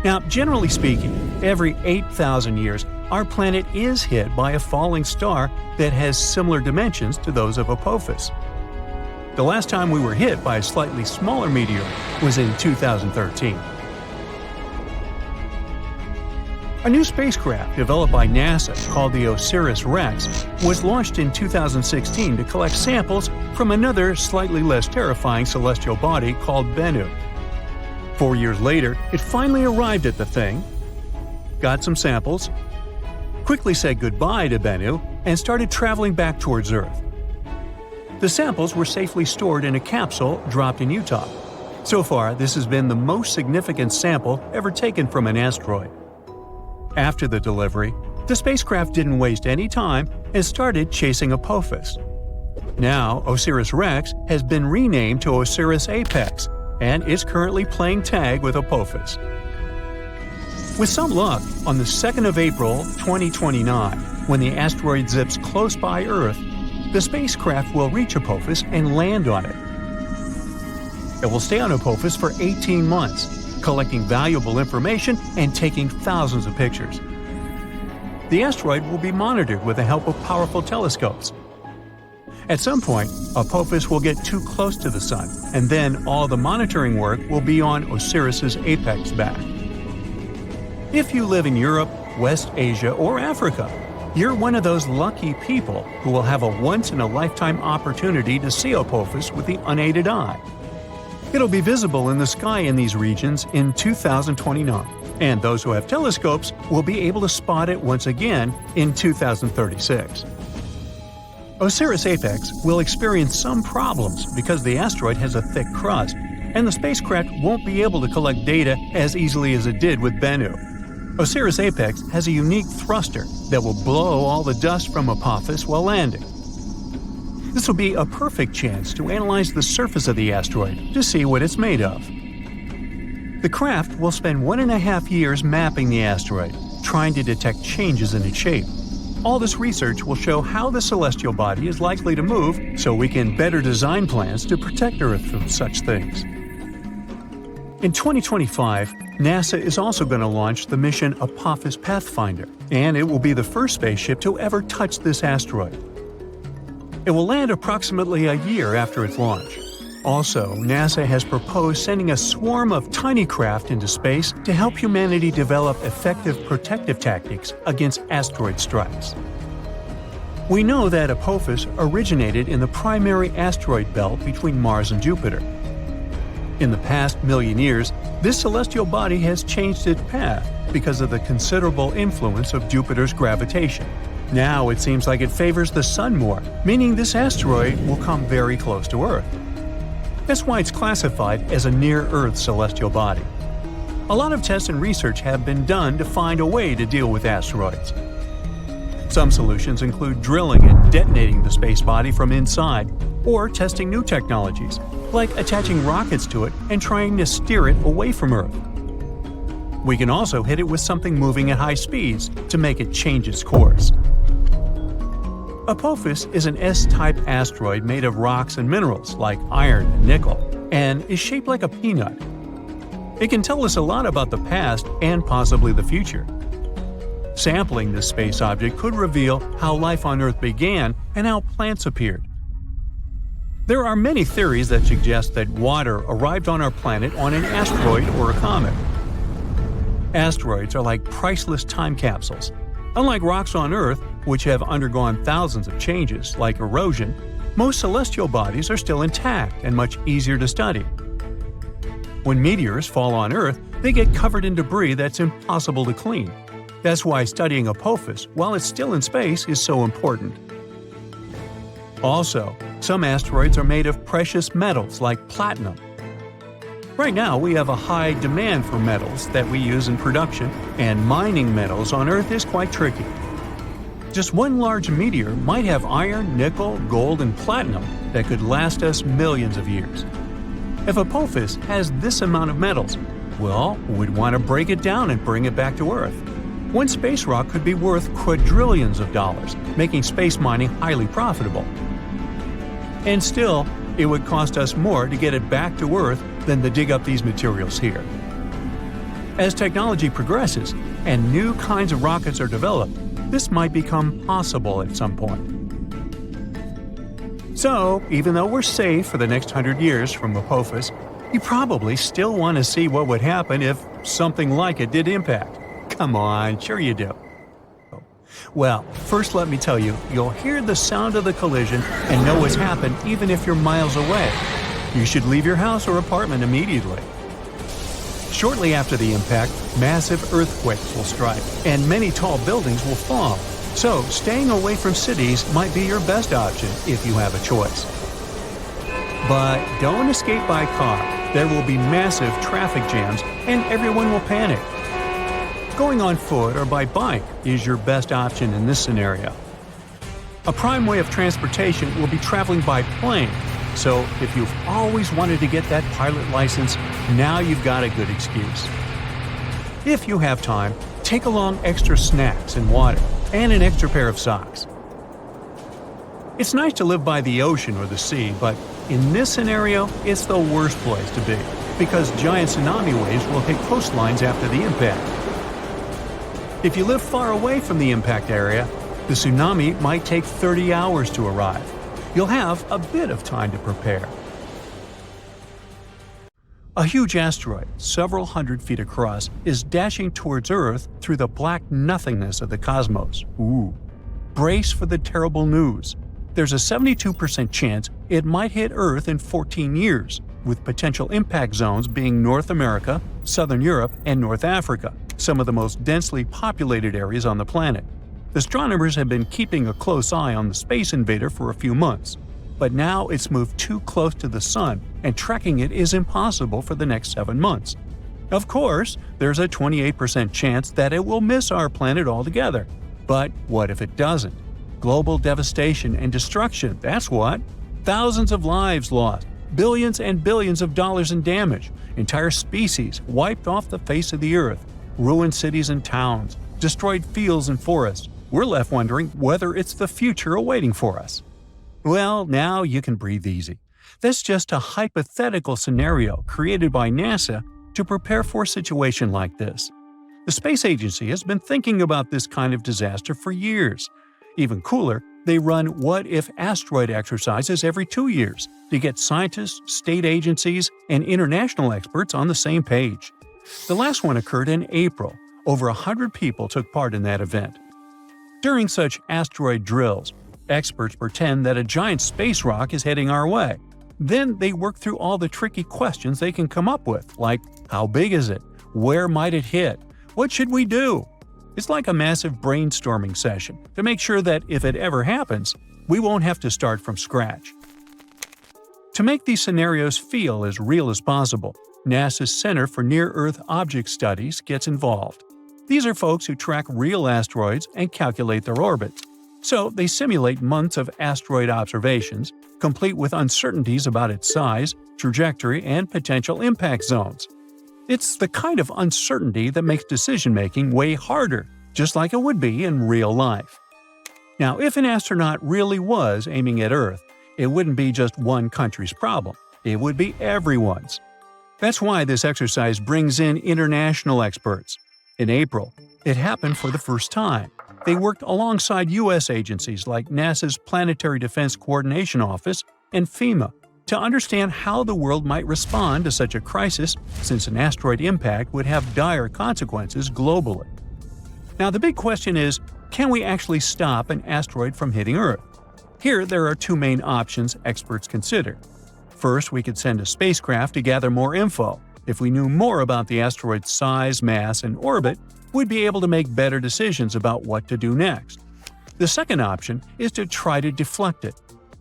A: Now, generally speaking, every 8,000 years, our planet is hit by a falling star that has similar dimensions to those of Apophis. The last time we were hit by a slightly smaller meteor was in 2013. A new spacecraft developed by NASA called the Osiris-Rex was launched in 2016 to collect samples from another slightly less terrifying celestial body called Bennu. 4 years later, it finally arrived at the thing, got some samples, quickly said goodbye to Bennu, and started traveling back towards Earth. The samples were safely stored in a capsule dropped in Utah. So far, this has been the most significant sample ever taken from an asteroid. After the delivery, the spacecraft didn't waste any time and started chasing Apophis. Now, Osiris-Rex has been renamed to Osiris-Apex and is currently playing tag with Apophis. With some luck, on the 2nd of April 2029, when the asteroid zips close by Earth, the spacecraft will reach Apophis and land on it. It will stay on Apophis for 18 months, collecting valuable information and taking thousands of pictures. The asteroid will be monitored with the help of powerful telescopes. At some point, Apophis will get too close to the Sun, and then all the monitoring work will be on Osiris's apex back. If you live in Europe, West Asia, or Africa, you're one of those lucky people who will have a once-in-a-lifetime opportunity to see Apophis with the unaided eye. It'll be visible in the sky in these regions in 2029, and those who have telescopes will be able to spot it once again in 2036. Osiris-Apex will experience some problems because the asteroid has a thick crust, and the spacecraft won't be able to collect data as easily as it did with Bennu. Osiris-Apex has a unique thruster that will blow all the dust from Apophis while landing. This will be a perfect chance to analyze the surface of the asteroid to see what it's made of. The craft will spend 1.5 years mapping the asteroid, trying to detect changes in its shape. All this research will show how the celestial body is likely to move so we can better design plans to protect Earth from such things. In 2025, NASA is also going to launch the mission Apophis Pathfinder, and it will be the first spaceship to ever touch this asteroid. It will land approximately a year after its launch. Also, NASA has proposed sending a swarm of tiny craft into space to help humanity develop effective protective tactics against asteroid strikes. We know that Apophis originated in the primary asteroid belt between Mars and Jupiter. In the past million years, this celestial body has changed its path because of the considerable influence of Jupiter's gravitation. Now it seems like it favors the Sun more, meaning this asteroid will come very close to Earth. That's why it's classified as a near-Earth celestial body. A lot of tests and research have been done to find a way to deal with asteroids. Some solutions include drilling and detonating the space body from inside, or testing new technologies, like attaching rockets to it and trying to steer it away from Earth. We can also hit it with something moving at high speeds to make it change its course. Apophis is an S-type asteroid made of rocks and minerals like iron and nickel, and is shaped like a peanut. It can tell us a lot about the past and possibly the future. Sampling this space object could reveal how life on Earth began and how plants appeared. There are many theories that suggest that water arrived on our planet on an asteroid or a comet. Asteroids are like priceless time capsules. Unlike rocks on Earth, which have undergone thousands of changes, like erosion, most celestial bodies are still intact and much easier to study. When meteors fall on Earth, they get covered in debris that's impossible to clean. That's why studying Apophis while it's still in space is so important. Also, some asteroids are made of precious metals like platinum. Right now, we have a high demand for metals that we use in production, and mining metals on Earth is quite tricky. Just one large meteor might have iron, nickel, gold, and platinum that could last us millions of years. If Apophis has this amount of metals, well, we'd want to break it down and bring it back to Earth. One space rock could be worth quadrillions of dollars, making space mining highly profitable. And still, it would cost us more to get it back to Earth than to dig up these materials here. As technology progresses and new kinds of rockets are developed, this might become possible at some point. So, even though we're safe for the next 100 years from Apophis, you probably still want to see what would happen if something like it did impact. Come on, sure you do. Well, first let me tell you, you'll hear the sound of the collision and know what's happened even if you're miles away. You should leave your house or apartment immediately. Shortly after the impact, massive earthquakes will strike, and many tall buildings will fall. So, staying away from cities might be your best option if you have a choice. But don't escape by car. There will be massive traffic jams, and everyone will panic. Going on foot or by bike is your best option in this scenario. A prime way of transportation will be traveling by plane, so if you've always wanted to get that pilot license, now you've got a good excuse. If you have time, take along extra snacks and water, and an extra pair of socks. It's nice to live by the ocean or the sea, but in this scenario, it's the worst place to be, because giant tsunami waves will hit coastlines after the impact. If you live far away from the impact area, the tsunami might take 30 hours to arrive. You'll have a bit of time to prepare. A huge asteroid, several hundred feet across, is dashing towards Earth through the black nothingness of the cosmos. Ooh. Brace for the terrible news. There's a 72% chance it might hit Earth in 14 years, with potential impact zones being North America, Southern Europe, and North Africa, some of the most densely populated areas on the planet. Astronomers have been keeping a close eye on the space invader for a few months, but now it's moved too close to the Sun, and tracking it is impossible for the next 7 months. Of course, there's a 28% chance that it will miss our planet altogether. But what if it doesn't? Global devastation and destruction, that's what. Thousands of lives lost, billions and billions of dollars in damage, entire species wiped off the face of the Earth, ruined cities and towns, destroyed fields and forests. We're left wondering whether it's the future awaiting for us. Well, now you can breathe easy. That's just a hypothetical scenario created by NASA to prepare for a situation like this. The space agency has been thinking about this kind of disaster for years. Even cooler, they run what-if asteroid exercises every 2 years to get scientists, state agencies, and international experts on the same page. The last one occurred in April. Over 100 people took part in that event. During such asteroid drills, experts pretend that a giant space rock is heading our way. Then they work through all the tricky questions they can come up with, like how big is it? Where might it hit? What should we do? It's like a massive brainstorming session to make sure that if it ever happens, we won't have to start from scratch. To make these scenarios feel as real as possible, NASA's Center for Near-Earth Object Studies gets involved. These are folks who track real asteroids and calculate their orbits. So they simulate months of asteroid observations, complete with uncertainties about its size, trajectory, and potential impact zones. It's the kind of uncertainty that makes decision-making way harder, just like it would be in real life. Now, if an astronaut really was aiming at Earth, it wouldn't be just one country's problem. It would be everyone's. That's why this exercise brings in international experts. In April, it happened for the first time. They worked alongside U.S. agencies like NASA's Planetary Defense Coordination Office and FEMA to understand how the world might respond to such a crisis, since an asteroid impact would have dire consequences globally. Now, the big question is, can we actually stop an asteroid from hitting Earth? Here, there are two main options experts consider. First, we could send a spacecraft to gather more info. If we knew more about the asteroid's size, mass, and orbit, we'd be able to make better decisions about what to do next. The second option is to try to deflect it.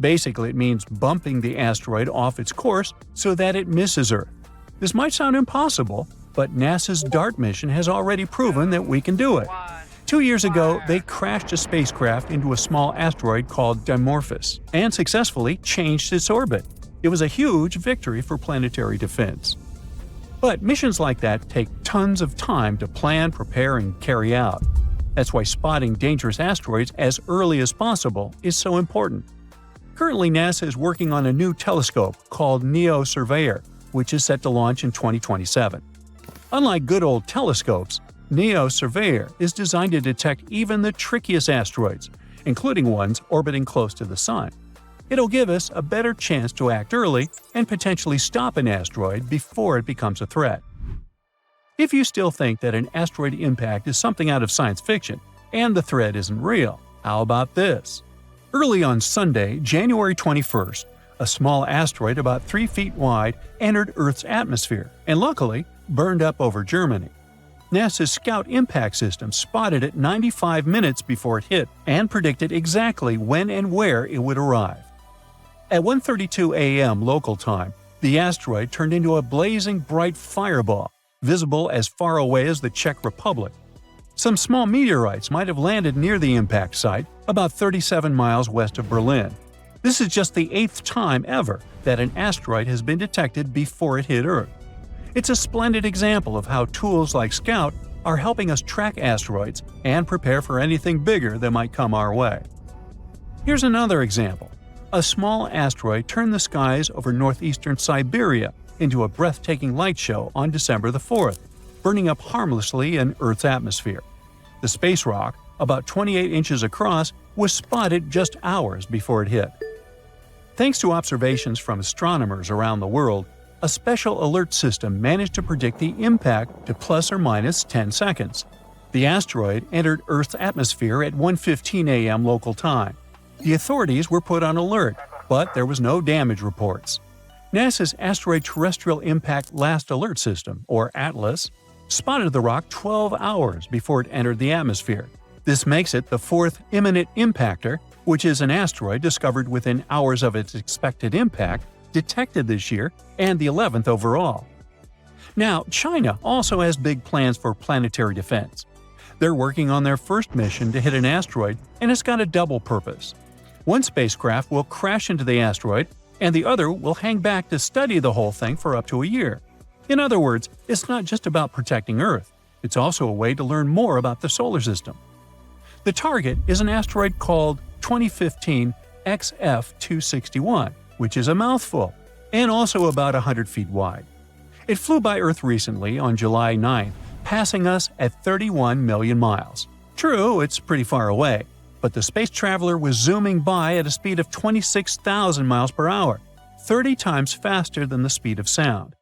A: Basically, it means bumping the asteroid off its course so that it misses Earth. This might sound impossible, but NASA's DART mission has already proven that we can do it. 2 years ago, they crashed a spacecraft into a small asteroid called Dimorphos and successfully changed its orbit. It was a huge victory for planetary defense. But missions like that take tons of time to plan, prepare, and carry out. That's why spotting dangerous asteroids as early as possible is so important. Currently, NASA is working on a new telescope called Surveyor, which is set to launch in 2027. Unlike good old telescopes, Surveyor is designed to detect even the trickiest asteroids, including ones orbiting close to the Sun. It'll give us a better chance to act early and potentially stop an asteroid before it becomes a threat. If you still think that an asteroid impact is something out of science fiction and the threat isn't real, how about this? Early on Sunday, January 21st, a small asteroid about 3 feet wide entered Earth's atmosphere and luckily burned up over Germany. NASA's Scout Impact System spotted it 95 minutes before it hit and predicted exactly when and where it would arrive. At 1:32 a.m. local time, the asteroid turned into a blazing bright fireball, visible as far away as the Czech Republic. Some small meteorites might have landed near the impact site, about 37 miles west of Berlin. This is just the 8th time ever that an asteroid has been detected before it hit Earth. It's a splendid example of how tools like Scout are helping us track asteroids and prepare for anything bigger that might come our way. Here's another example. A small asteroid turned the skies over northeastern Siberia into a breathtaking light show on December the 4th, burning up harmlessly in Earth's atmosphere. The space rock, about 28 inches across, was spotted just hours before it hit. Thanks to observations from astronomers around the world, a special alert system managed to predict the impact to plus or minus 10 seconds. The asteroid entered Earth's atmosphere at 1:15 a.m. local time. The authorities were put on alert, but there was no damage reports. NASA's Asteroid Terrestrial Impact Last Alert System, or ATLAS, spotted the rock 12 hours before it entered the atmosphere. This makes it the 4th imminent impactor, which is an asteroid discovered within hours of its expected impact, detected this year, and the 11th overall. Now, China also has big plans for planetary defense. They're working on their first mission to hit an asteroid, and it's got a double purpose. One spacecraft will crash into the asteroid, and the other will hang back to study the whole thing for up to a year. In other words, it's not just about protecting Earth, it's also a way to learn more about the solar system. The target is an asteroid called 2015 XF261, which is a mouthful, and also about 100 feet wide. It flew by Earth recently on July 9, passing us at 31 million miles. True, it's pretty far away, but the space traveler was zooming by at a speed of 26,000 miles per hour, 30 times faster than the speed of sound.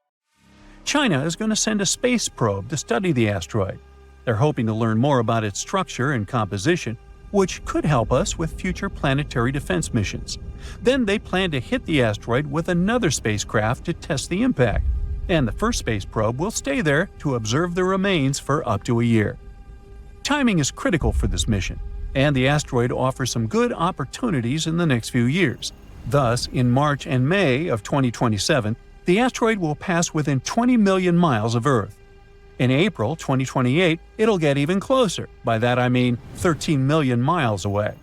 A: China is going to send a space probe to study the asteroid. They're hoping to learn more about its structure and composition, which could help us with future planetary defense missions. Then they plan to hit the asteroid with another spacecraft to test the impact, and the first space probe will stay there to observe the remains for up to a year. Timing is critical for this mission, and the asteroid offers some good opportunities in the next few years. Thus, in March and May of 2027, the asteroid will pass within 20 million miles of Earth. In April 2028, it'll get even closer. By that I mean 13 million miles away.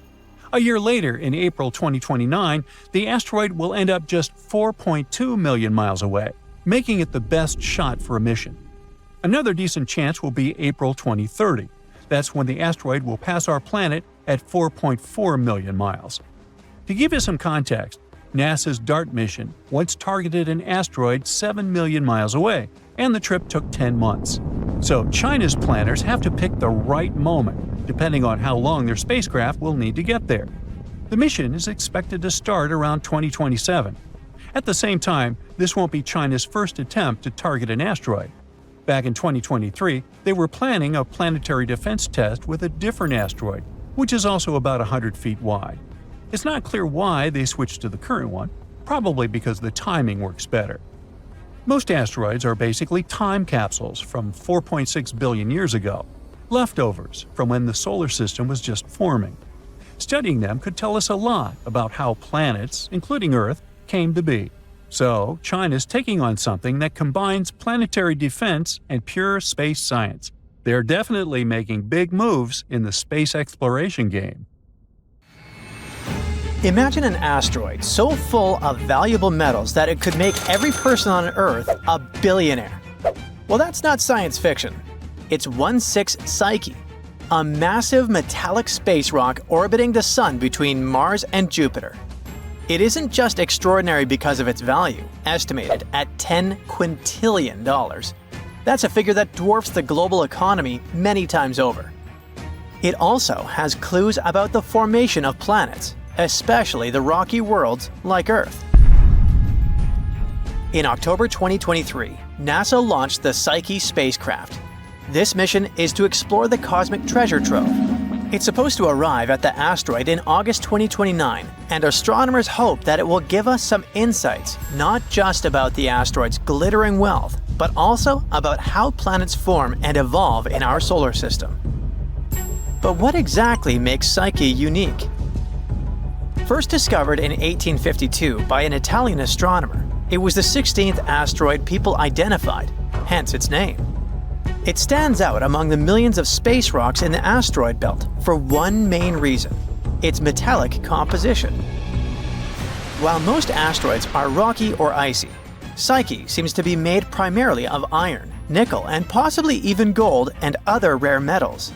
A: A year later, in April 2029, the asteroid will end up just 4.2 million miles away, making it the best shot for a mission. Another decent chance will be April 2030. That's when the asteroid will pass our planet at 4.4 million miles. To give you some context, NASA's DART mission once targeted an asteroid 7 million miles away, and the trip took 10 months. So China's planners have to pick the right moment, depending on how long their spacecraft will need to get there. The mission is expected to start around 2027. At the same time, this won't be China's first attempt to target an asteroid. Back in 2023, they were planning a planetary defense test with a different asteroid, which is also about 100 feet wide. It's not clear why they switched to the current one, probably because the timing works better. Most asteroids are basically time capsules from 4.6 billion years ago, leftovers from when the solar system was just forming. Studying them could tell us a lot about how planets, including Earth, came to be. So, China's taking on something that combines planetary defense and pure space science. They're definitely making big moves in the space exploration game.
B: Imagine an asteroid so full of valuable metals that it could make every person on Earth a billionaire. Well, that's not science fiction. It's 16 Psyche, a massive metallic space rock orbiting the Sun between Mars and Jupiter. It isn't just extraordinary because of its value, estimated at $10 quintillion. That's a figure that dwarfs the global economy many times over. It also has clues about the formation of planets, especially the rocky worlds like Earth. In October 2023, NASA launched the Psyche spacecraft. This mission is to explore the cosmic treasure trove. It's supposed to arrive at the asteroid in August 2029, and astronomers hope that it will give us some insights, not just about the asteroid's glittering wealth, but also about how planets form and evolve in our solar system. But what exactly makes Psyche unique? First discovered in 1852 by an Italian astronomer, it was the 16th asteroid people identified, hence its name. It stands out among the millions of space rocks in the asteroid belt for one main reason: its metallic composition. While most asteroids are rocky or icy, Psyche seems to be made primarily of iron, nickel, and possibly even gold and other rare metals.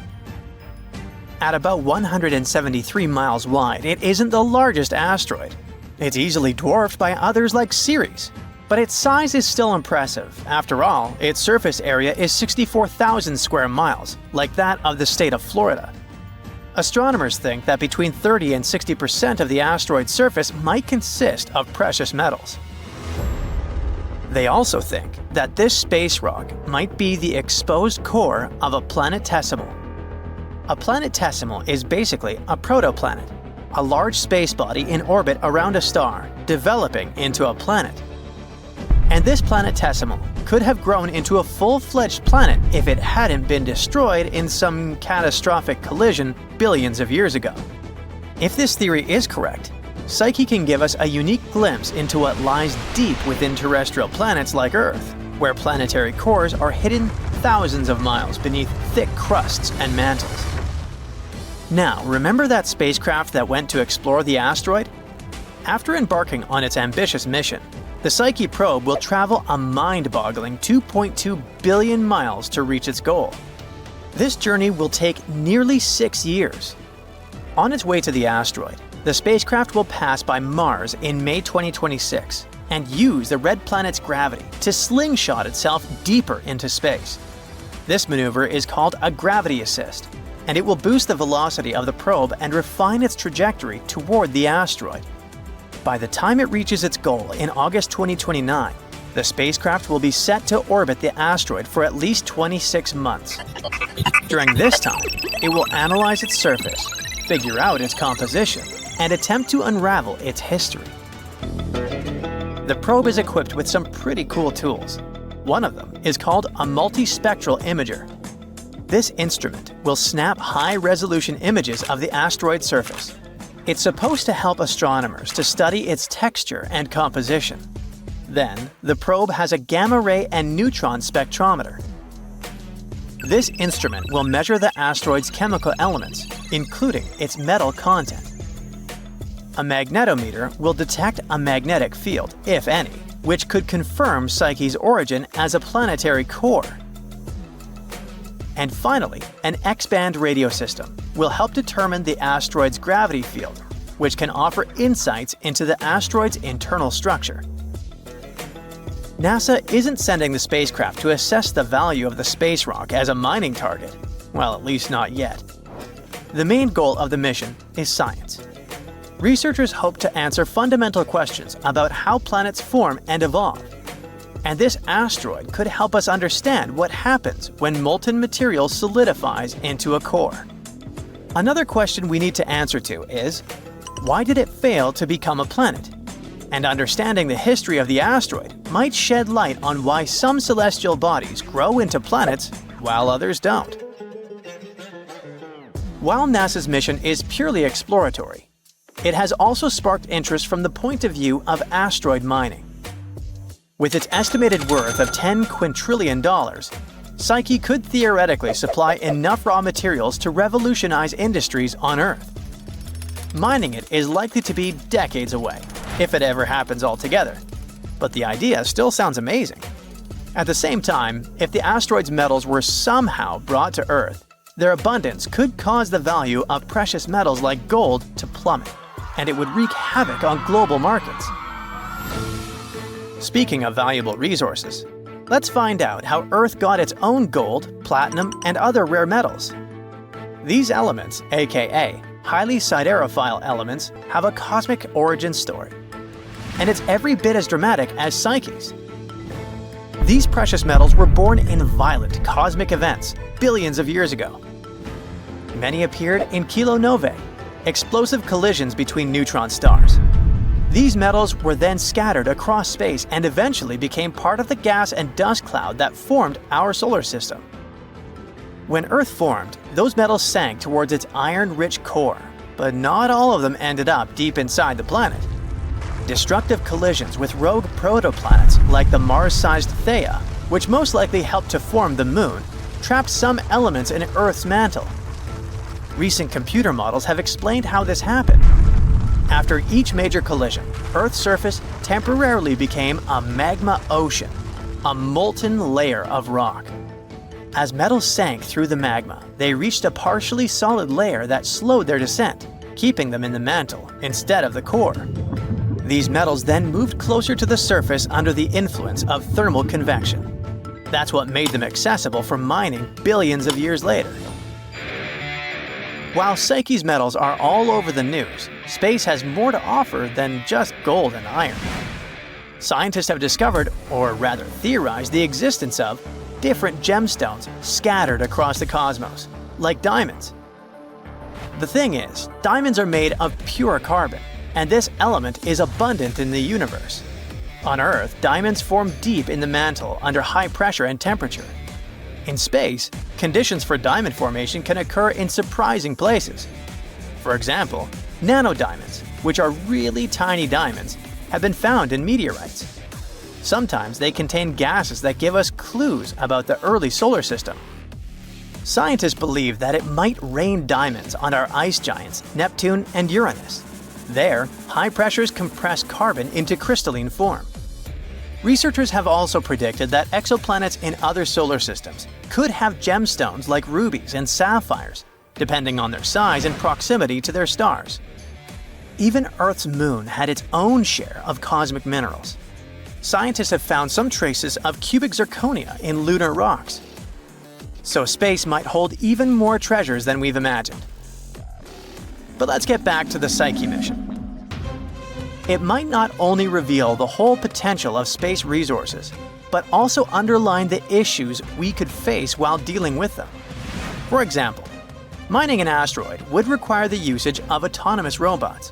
B: At about 173 miles wide, it isn't the largest asteroid. It's easily dwarfed by others like Ceres. But its size is still impressive. After all, its surface area is 64,000 square miles, like that of the state of Florida. Astronomers think that between 30 and 60% of the asteroid's surface might consist of precious metals. They also think that this space rock might be the exposed core of a planetesimal. A planetesimal is basically a protoplanet, a large space body in orbit around a star, developing into a planet. And this planetesimal could have grown into a full-fledged planet if it hadn't been destroyed in some catastrophic collision billions of years ago. If this theory is correct, Psyche can give us a unique glimpse into what lies deep within terrestrial planets like Earth, where planetary cores are hidden thousands of miles beneath thick crusts and mantles. Now, remember that spacecraft that went to explore the asteroid? After embarking on its ambitious mission, the Psyche probe will travel a mind-boggling 2.2 billion miles to reach its goal. This journey will take nearly 6 years. On its way to the asteroid, the spacecraft will pass by Mars in May 2026 and use the red planet's gravity to slingshot itself deeper into space. This maneuver is called a gravity assist, and it will boost the velocity of the probe and refine its trajectory toward the asteroid. By the time it reaches its goal in August 2029, the spacecraft will be set to orbit the asteroid for at least 26 months. During this time, it will analyze its surface, figure out its composition, and attempt to unravel its history. The probe is equipped with some pretty cool tools. One of them is called a multispectral imager. This instrument will snap high-resolution images of the asteroid's surface. It's supposed to help astronomers to study its texture and composition. Then, the probe has a gamma-ray and neutron spectrometer. This instrument will measure the asteroid's chemical elements, including its metal content. A magnetometer will detect a magnetic field, if any, which could confirm Psyche's origin as a planetary core. And finally, an X-band radio system will help determine the asteroid's gravity field, which can offer insights into the asteroid's internal structure. NASA isn't sending the spacecraft to assess the value of the space rock as a mining target. Well, at least not yet. The main goal of the mission is science. Researchers hope to answer fundamental questions about how planets form and evolve. And this asteroid could help us understand what happens when molten material solidifies into a core. Another question we need to answer to is, why did it fail to become a planet? And understanding the history of the asteroid might shed light on why some celestial bodies grow into planets while others don't. While NASA's mission is purely exploratory, it has also sparked interest from the point of view of asteroid mining. With its estimated worth of $10 quintillion, Psyche could theoretically supply enough raw materials to revolutionize industries on Earth. Mining it is likely to be decades away, if it ever happens altogether, but the idea still sounds amazing. At the same time, if the asteroid's metals were somehow brought to Earth, their abundance could cause the value of precious metals like gold to plummet, and it would wreak havoc on global markets. Speaking of valuable resources, let's find out how Earth got its own gold, platinum, and other rare metals. These elements, aka highly siderophile elements, have a cosmic origin story, and it's every bit as dramatic as Psyche's. These precious metals were born in violent cosmic events billions of years ago. Many appeared in kilonovae, explosive collisions between neutron stars. These metals were then scattered across space and eventually became part of the gas and dust cloud that formed our solar system. When Earth formed, those metals sank towards its iron-rich core, but not all of them ended up deep inside the planet. Destructive collisions with rogue protoplanets like the Mars-sized Theia, which most likely helped to form the Moon, trapped some elements in Earth's mantle. Recent computer models have explained how this happened. After each major collision, Earth's surface temporarily became a magma ocean, a molten layer of rock. As metals sank through the magma, they reached a partially solid layer that slowed their descent, keeping them in the mantle instead of the core. These metals then moved closer to the surface under the influence of thermal convection. That's what made them accessible for mining billions of years later. While Psyche's metals are all over the news, space has more to offer than just gold and iron. Scientists have discovered, or rather theorized, the existence of different gemstones scattered across the cosmos, like diamonds. The thing is, diamonds are made of pure carbon, and this element is abundant in the universe. On Earth, diamonds form deep in the mantle under high pressure and temperature. In space, conditions for diamond formation can occur in surprising places. For example, nanodiamonds, which are really tiny diamonds, have been found in meteorites. Sometimes they contain gases that give us clues about the early solar system. Scientists believe that it might rain diamonds on our ice giants, Neptune and Uranus. There, high pressures compress carbon into crystalline form. Researchers have also predicted that exoplanets in other solar systems could have gemstones like rubies and sapphires, depending on their size and proximity to their stars. Even Earth's moon had its own share of cosmic minerals. Scientists have found some traces of cubic zirconia in lunar rocks. So space might hold even more treasures than we've imagined. But let's get back to the Psyche mission. It might not only reveal the whole potential of space resources, but also underline the issues we could face while dealing with them. For example, mining an asteroid would require the usage of autonomous robots,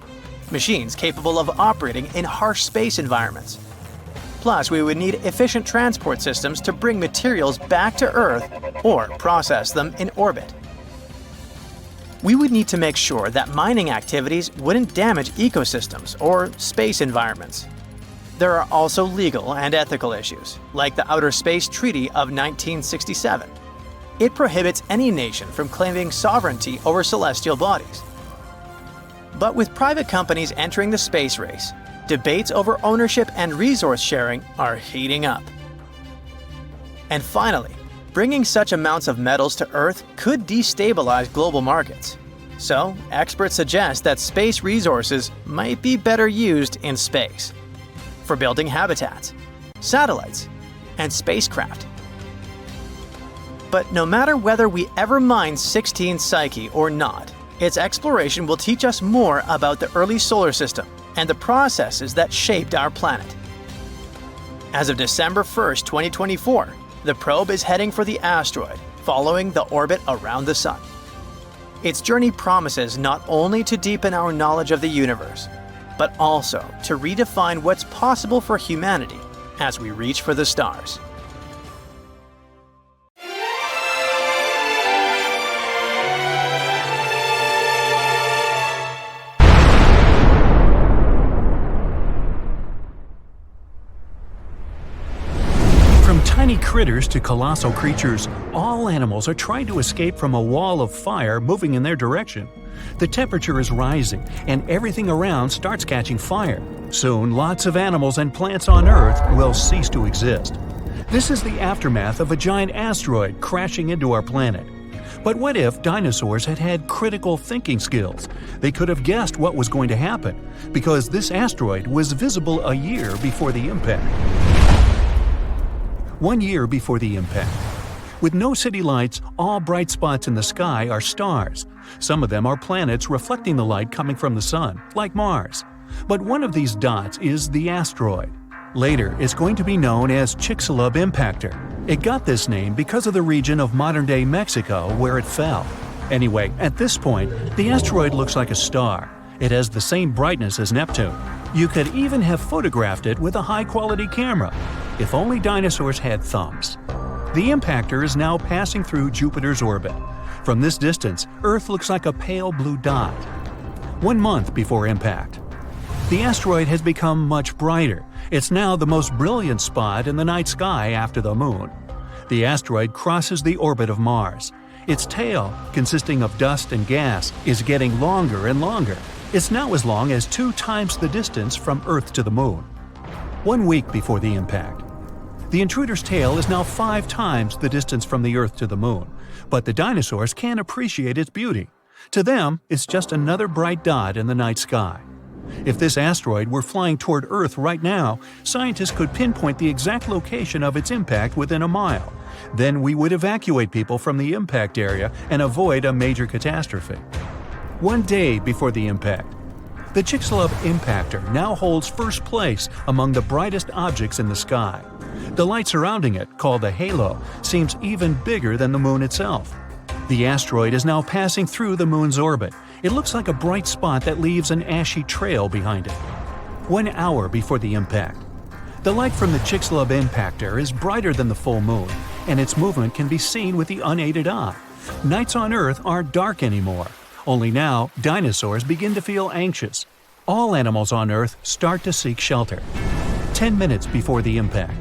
B: machines capable of operating in harsh space environments. Plus, we would need efficient transport systems to bring materials back to Earth or process them in orbit. We would need to make sure that mining activities wouldn't damage ecosystems or space environments. There are also legal and ethical issues, like the Outer Space Treaty of 1967. It prohibits any nation from claiming sovereignty over celestial bodies. But with private companies entering the space race, debates over ownership and resource sharing are heating up. And finally, bringing such amounts of metals to Earth could destabilize global markets. So, experts suggest that space resources might be better used in space, for building habitats, satellites, and spacecraft. But no matter whether we ever mine 16 Psyche or not, its exploration will teach us more about the early solar system and the processes that shaped our planet. As of December 1st, 2024, the probe is heading for the asteroid, following the orbit around the Sun. Its journey promises not only to deepen our knowledge of the universe, but also to redefine what's possible for humanity as we reach for the stars.
A: critters to colossal creatures, all animals are trying to escape from a wall of fire moving in their direction. The temperature is rising, and everything around starts catching fire. Soon, lots of animals and plants on Earth will cease to exist. This is the aftermath of a giant asteroid crashing into our planet. But what if dinosaurs had had critical thinking skills? They could have guessed what was going to happen, because this asteroid was visible a year before the impact. 1 year before the impact. With no city lights, all bright spots in the sky are stars. Some of them are planets reflecting the light coming from the sun, like Mars. But one of these dots is the asteroid. Later, it's going to be known as Chicxulub impactor. It got this name because of the region of modern-day Mexico where it fell. Anyway, at this point, the asteroid looks like a star. It has the same brightness as Neptune. You could even have photographed it with a high-quality camera. If only dinosaurs had thumbs. The impactor is now passing through Jupiter's orbit. From this distance, Earth looks like a pale blue dot. 1 month before impact. The asteroid has become much brighter. It's now the most brilliant spot in the night sky after the Moon. The asteroid crosses the orbit of Mars. Its tail, consisting of dust and gas, is getting longer and longer. It's now as long as 2 times the distance from Earth to the Moon. 1 week before the impact. The intruder's tail is now 5 times the distance from the Earth to the Moon, but the dinosaurs can't appreciate its beauty. To them, it's just another bright dot in the night sky. If this asteroid were flying toward Earth right now, scientists could pinpoint the exact location of its impact within a mile. Then we would evacuate people from the impact area and avoid a major catastrophe. 1 day before the impact. The Chicxulub impactor now holds first place among the brightest objects in the sky. The light surrounding it, called the halo, seems even bigger than the Moon itself. The asteroid is now passing through the Moon's orbit. It looks like a bright spot that leaves an ashy trail behind it. 1 hour before the impact. The light from the Chicxulub impactor is brighter than the full Moon, and its movement can be seen with the unaided eye. Nights on Earth aren't dark anymore. Only now, dinosaurs begin to feel anxious. All animals on Earth start to seek shelter. 10 minutes before the impact.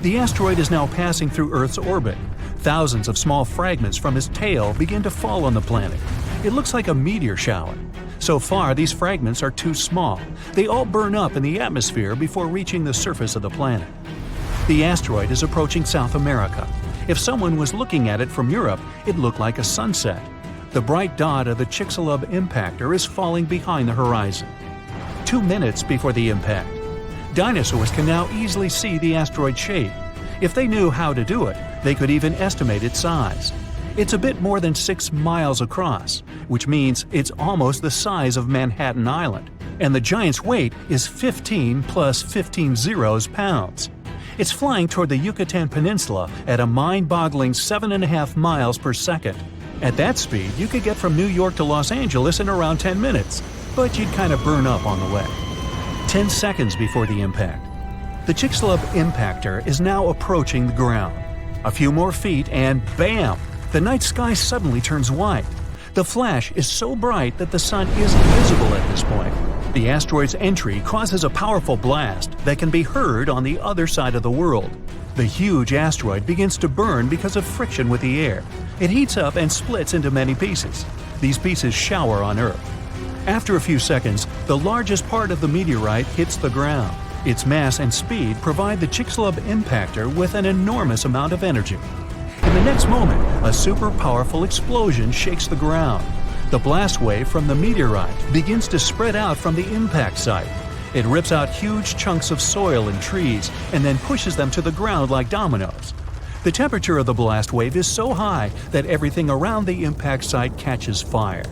A: The asteroid is now passing through Earth's orbit. Thousands of small fragments from its tail begin to fall on the planet. It looks like a meteor shower. So far, these fragments are too small. They all burn up in the atmosphere before reaching the surface of the planet. The asteroid is approaching South America. If someone was looking at it from Europe, it looked like a sunset. The bright dot of the Chicxulub impactor is falling behind the horizon. 2 minutes before the impact. Dinosaurs can now easily see the asteroid's shape. If they knew how to do it, they could even estimate its size. It's a bit more than 6 miles across, which means it's almost the size of Manhattan Island, and the giant's weight is 15 plus 15 zeros pounds. It's flying toward the Yucatan Peninsula at a mind-boggling 7.5 miles per second. At that speed, you could get from New York to Los Angeles in around 10 minutes, but you'd kind of burn up on the way. 10 seconds before the impact. The Chicxulub impactor is now approaching the ground. A few more feet and bam! The night sky suddenly turns white. The flash is so bright that the sun isn't visible at this point. The asteroid's entry causes a powerful blast that can be heard on the other side of the world. The huge asteroid begins to burn because of friction with the air. It heats up and splits into many pieces. These pieces shower on Earth. After a few seconds, the largest part of the meteorite hits the ground. Its mass and speed provide the Chicxulub impactor with an enormous amount of energy. In the next moment, a super powerful explosion shakes the ground. The blast wave from the meteorite begins to spread out from the impact site. It rips out huge chunks of soil and trees and then pushes them to the ground like dominoes. The temperature of the blast wave is so high that everything around the impact site catches fire.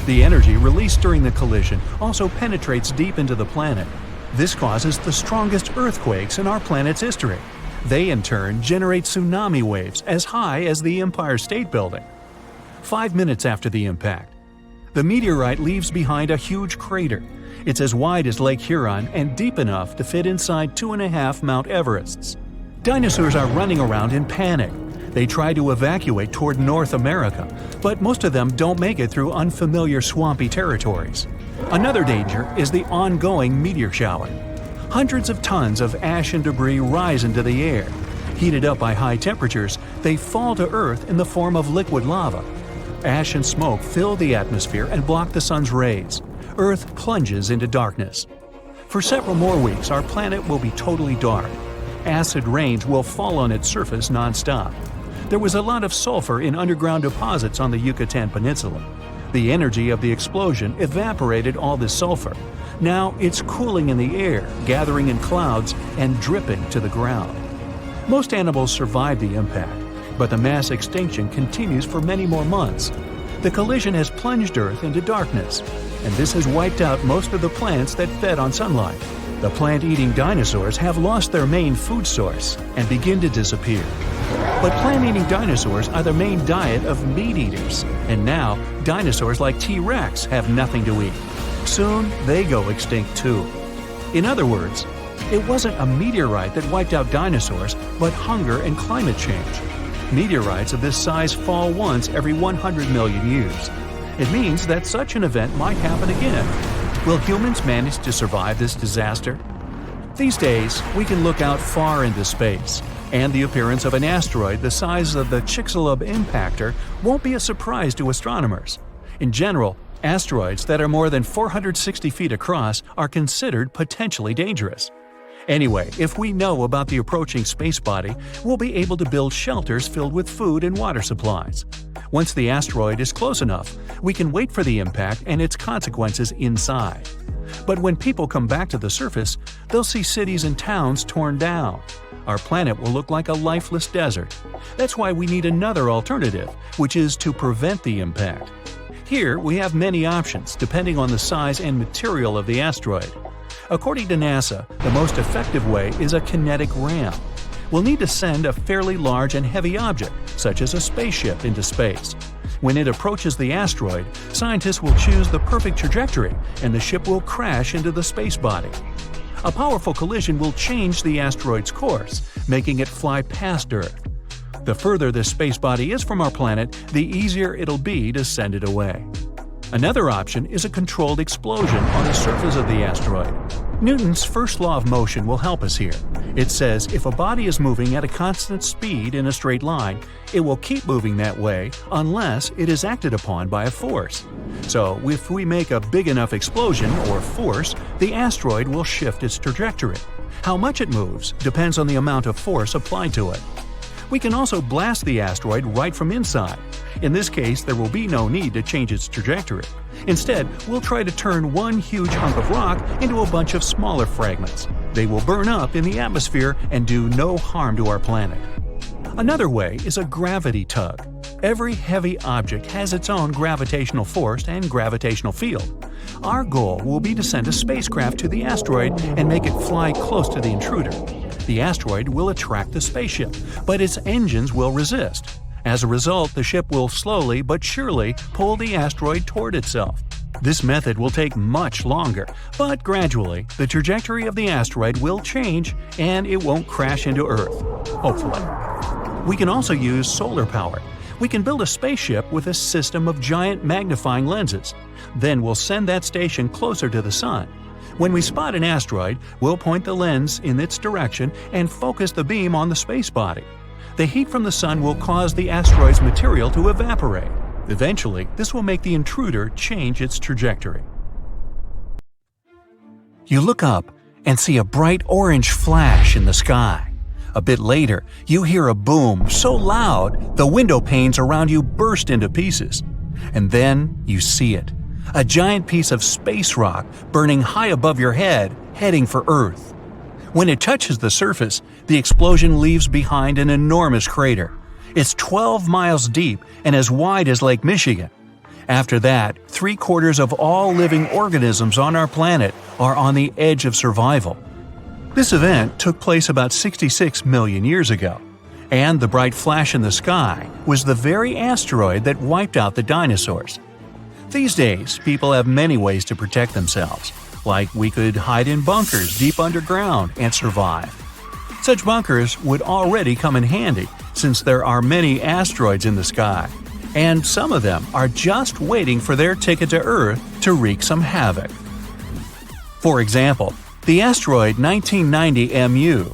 A: The energy released during the collision also penetrates deep into the planet. This causes the strongest earthquakes in our planet's history. They, in turn, generate tsunami waves as high as the Empire State Building. 5 minutes after the impact. The meteorite leaves behind a huge crater. It's as wide as Lake Huron and deep enough to fit inside 2.5 Mount Everests. Dinosaurs are running around in panic. They try to evacuate toward North America, but most of them don't make it through unfamiliar swampy territories. Another danger is the ongoing meteor shower. Hundreds of tons of ash and debris rise into the air. Heated up by high temperatures, they fall to Earth in the form of liquid lava. Ash and smoke fill the atmosphere and block the sun's rays. Earth plunges into darkness. For several more weeks, our planet will be totally dark. Acid rains will fall on its surface non-stop. There was a lot of sulfur in underground deposits on the Yucatan Peninsula. The energy of the explosion evaporated all this sulfur. Now it's cooling in the air, gathering in clouds, and dripping to the ground. Most animals survive the impact, but the mass extinction continues for many more months. The collision has plunged Earth into darkness, and this has wiped out most of the plants that fed on sunlight. The plant-eating dinosaurs have lost their main food source and begin to disappear. But plant-eating dinosaurs are the main diet of meat-eaters, and now dinosaurs like T-Rex have nothing to eat. Soon they go extinct too. In other words, it wasn't a meteorite that wiped out dinosaurs, but hunger and climate change. Meteorites of this size fall once every 100 million years. It means that such an event might happen again. Will humans manage to survive this disaster? These days, we can look out far into space, and the appearance of an asteroid the size of the Chicxulub impactor won't be a surprise to astronomers. In general, asteroids that are more than 460 feet across are considered potentially dangerous. Anyway, if we know about the approaching space body, we'll be able to build shelters filled with food and water supplies. Once the asteroid is close enough, we can wait for the impact and its consequences inside. But when people come back to the surface, they'll see cities and towns torn down. Our planet will look like a lifeless desert. That's why we need another alternative, which is to prevent the impact. Here, we have many options depending on the size and material of the asteroid. According to NASA, the most effective way is a kinetic ram. We'll need to send a fairly large and heavy object, such as a spaceship, into space. When it approaches the asteroid, scientists will choose the perfect trajectory, and the ship will crash into the space body. A powerful collision will change the asteroid's course, making it fly past Earth. The further this space body is from our planet, the easier it'll be to send it away. Another option is a controlled explosion on the surface of the asteroid. Newton's first law of motion will help us here. It says if a body is moving at a constant speed in a straight line, it will keep moving that way unless it is acted upon by a force. So, if we make a big enough explosion, or force, the asteroid will shift its trajectory. How much it moves depends on the amount of force applied to it. We can also blast the asteroid right from inside. In this case, there will be no need to change its trajectory. Instead, we'll try to turn one huge hunk of rock into a bunch of smaller fragments. They will burn up in the atmosphere and do no harm to our planet. Another way is a gravity tug. Every heavy object has its own gravitational force and gravitational field. Our goal will be to send a spacecraft to the asteroid and make it fly close to the intruder. The asteroid will attract the spaceship, but its engines will resist. As a result, the ship will slowly but surely pull the asteroid toward itself. This method will take much longer, but gradually, the trajectory of the asteroid will change and it won't crash into Earth. Hopefully. We can also use solar power. We can build a spaceship with a system of giant magnifying lenses. Then we'll send that station closer to the Sun. When we spot an asteroid, we'll point the lens in its direction and focus the beam on the space body. The heat from the Sun will cause the asteroid's material to evaporate. Eventually, this will make the intruder change its trajectory. You look up and see a bright orange flash in the sky. A bit later, you hear a boom so loud the window panes around you burst into pieces. And then you see it. A giant piece of space rock burning high above your head, heading for Earth. When it touches the surface, the explosion leaves behind an enormous crater. It's 12 miles deep and as wide as Lake Michigan. After that, 3/4 of all living organisms on our planet are on the edge of survival. This event took place about 66 million years ago, and the bright flash in the sky was the very asteroid that wiped out the dinosaurs. These days, people have many ways to protect themselves, like we could hide in bunkers deep underground and survive. Such bunkers would already come in handy since there are many asteroids in the sky, and some of them are just waiting for their ticket to Earth to wreak some havoc. For example, the asteroid 1990 MU.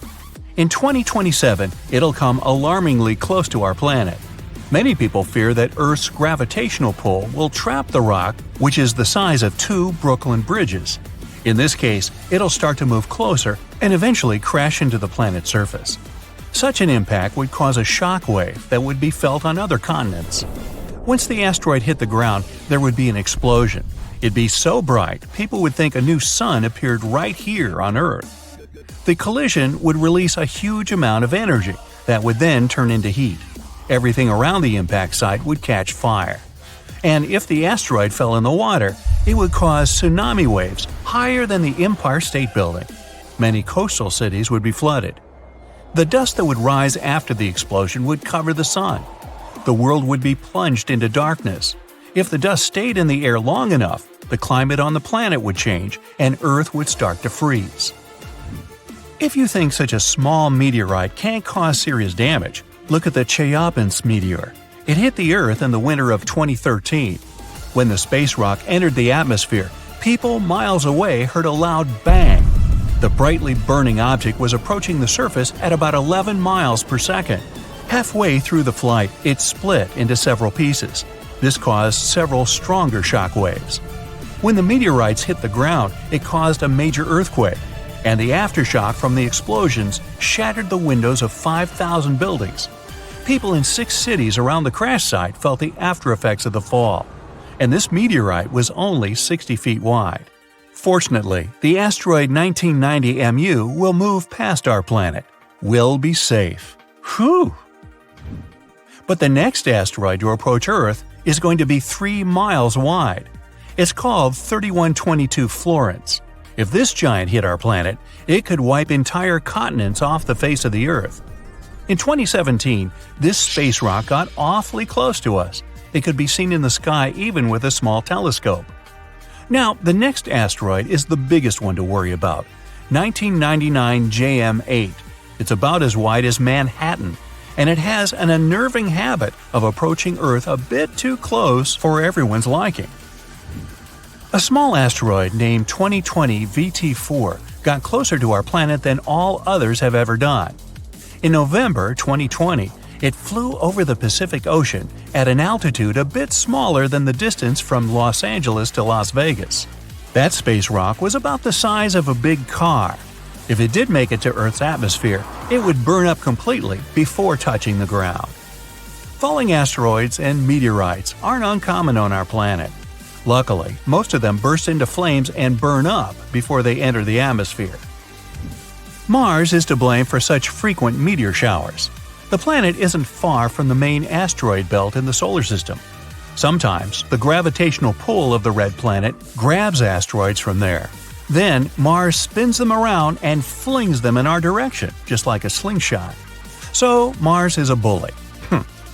A: In 2027, it'll come alarmingly close to our planet. Many people fear that Earth's gravitational pull will trap the rock, which is the size of 2 Brooklyn bridges. In this case, it'll start to move closer and eventually crash into the planet's surface. Such an impact would cause a shock wave that would be felt on other continents. Once the asteroid hit the ground, there would be an explosion. It'd be so bright, people would think a new sun appeared right here on Earth. The collision would release a huge amount of energy that would then turn into heat. Everything around the impact site would catch fire. And if the asteroid fell in the water, it would cause tsunami waves higher than the Empire State Building. Many coastal cities would be flooded. The dust that would rise after the explosion would cover the sun. The world would be plunged into darkness. If the dust stayed in the air long enough, the climate on the planet would change and Earth would start to freeze. If you think such a small meteorite can't cause serious damage, look at the Chelyabinsk meteor. It hit the Earth in the winter of 2013. When the space rock entered the atmosphere, people miles away heard a loud bang. The brightly burning object was approaching the surface at about 11 miles per second. Halfway through the flight, it split into several pieces. This caused several stronger shock waves. When the meteorites hit the ground, it caused a major earthquake, and the aftershock from the explosions shattered the windows of 5,000 buildings. People in 6 cities around the crash site felt the aftereffects of the fall, and this meteorite was only 60 feet wide. Fortunately, the asteroid 1990 MU will move past our planet. We'll be safe. Whew! But the next asteroid to approach Earth is going to be 3 miles wide. It's called 3122 Florence. If this giant hit our planet, it could wipe entire continents off the face of the Earth. In 2017, this space rock got awfully close to us. It could be seen in the sky even with a small telescope. Now, the next asteroid is the biggest one to worry about, 1999 JM8. It's about as wide as Manhattan, and it has an unnerving habit of approaching Earth a bit too close for everyone's liking. A small asteroid named 2020 VT4 got closer to our planet than all others have ever done. In November 2020, it flew over the Pacific Ocean at an altitude a bit smaller than the distance from Los Angeles to Las Vegas. That space rock was about the size of a big car. If it did make it to Earth's atmosphere, it would burn up completely before touching the ground. Falling asteroids and meteorites aren't uncommon on our planet. Luckily, most of them burst into flames and burn up before they enter the atmosphere. Mars is to blame for such frequent meteor showers. The planet isn't far from the main asteroid belt in the solar system. Sometimes, the gravitational pull of the red planet grabs asteroids from there. Then, Mars spins them around and flings them in our direction, just like a slingshot. So, Mars is a bully.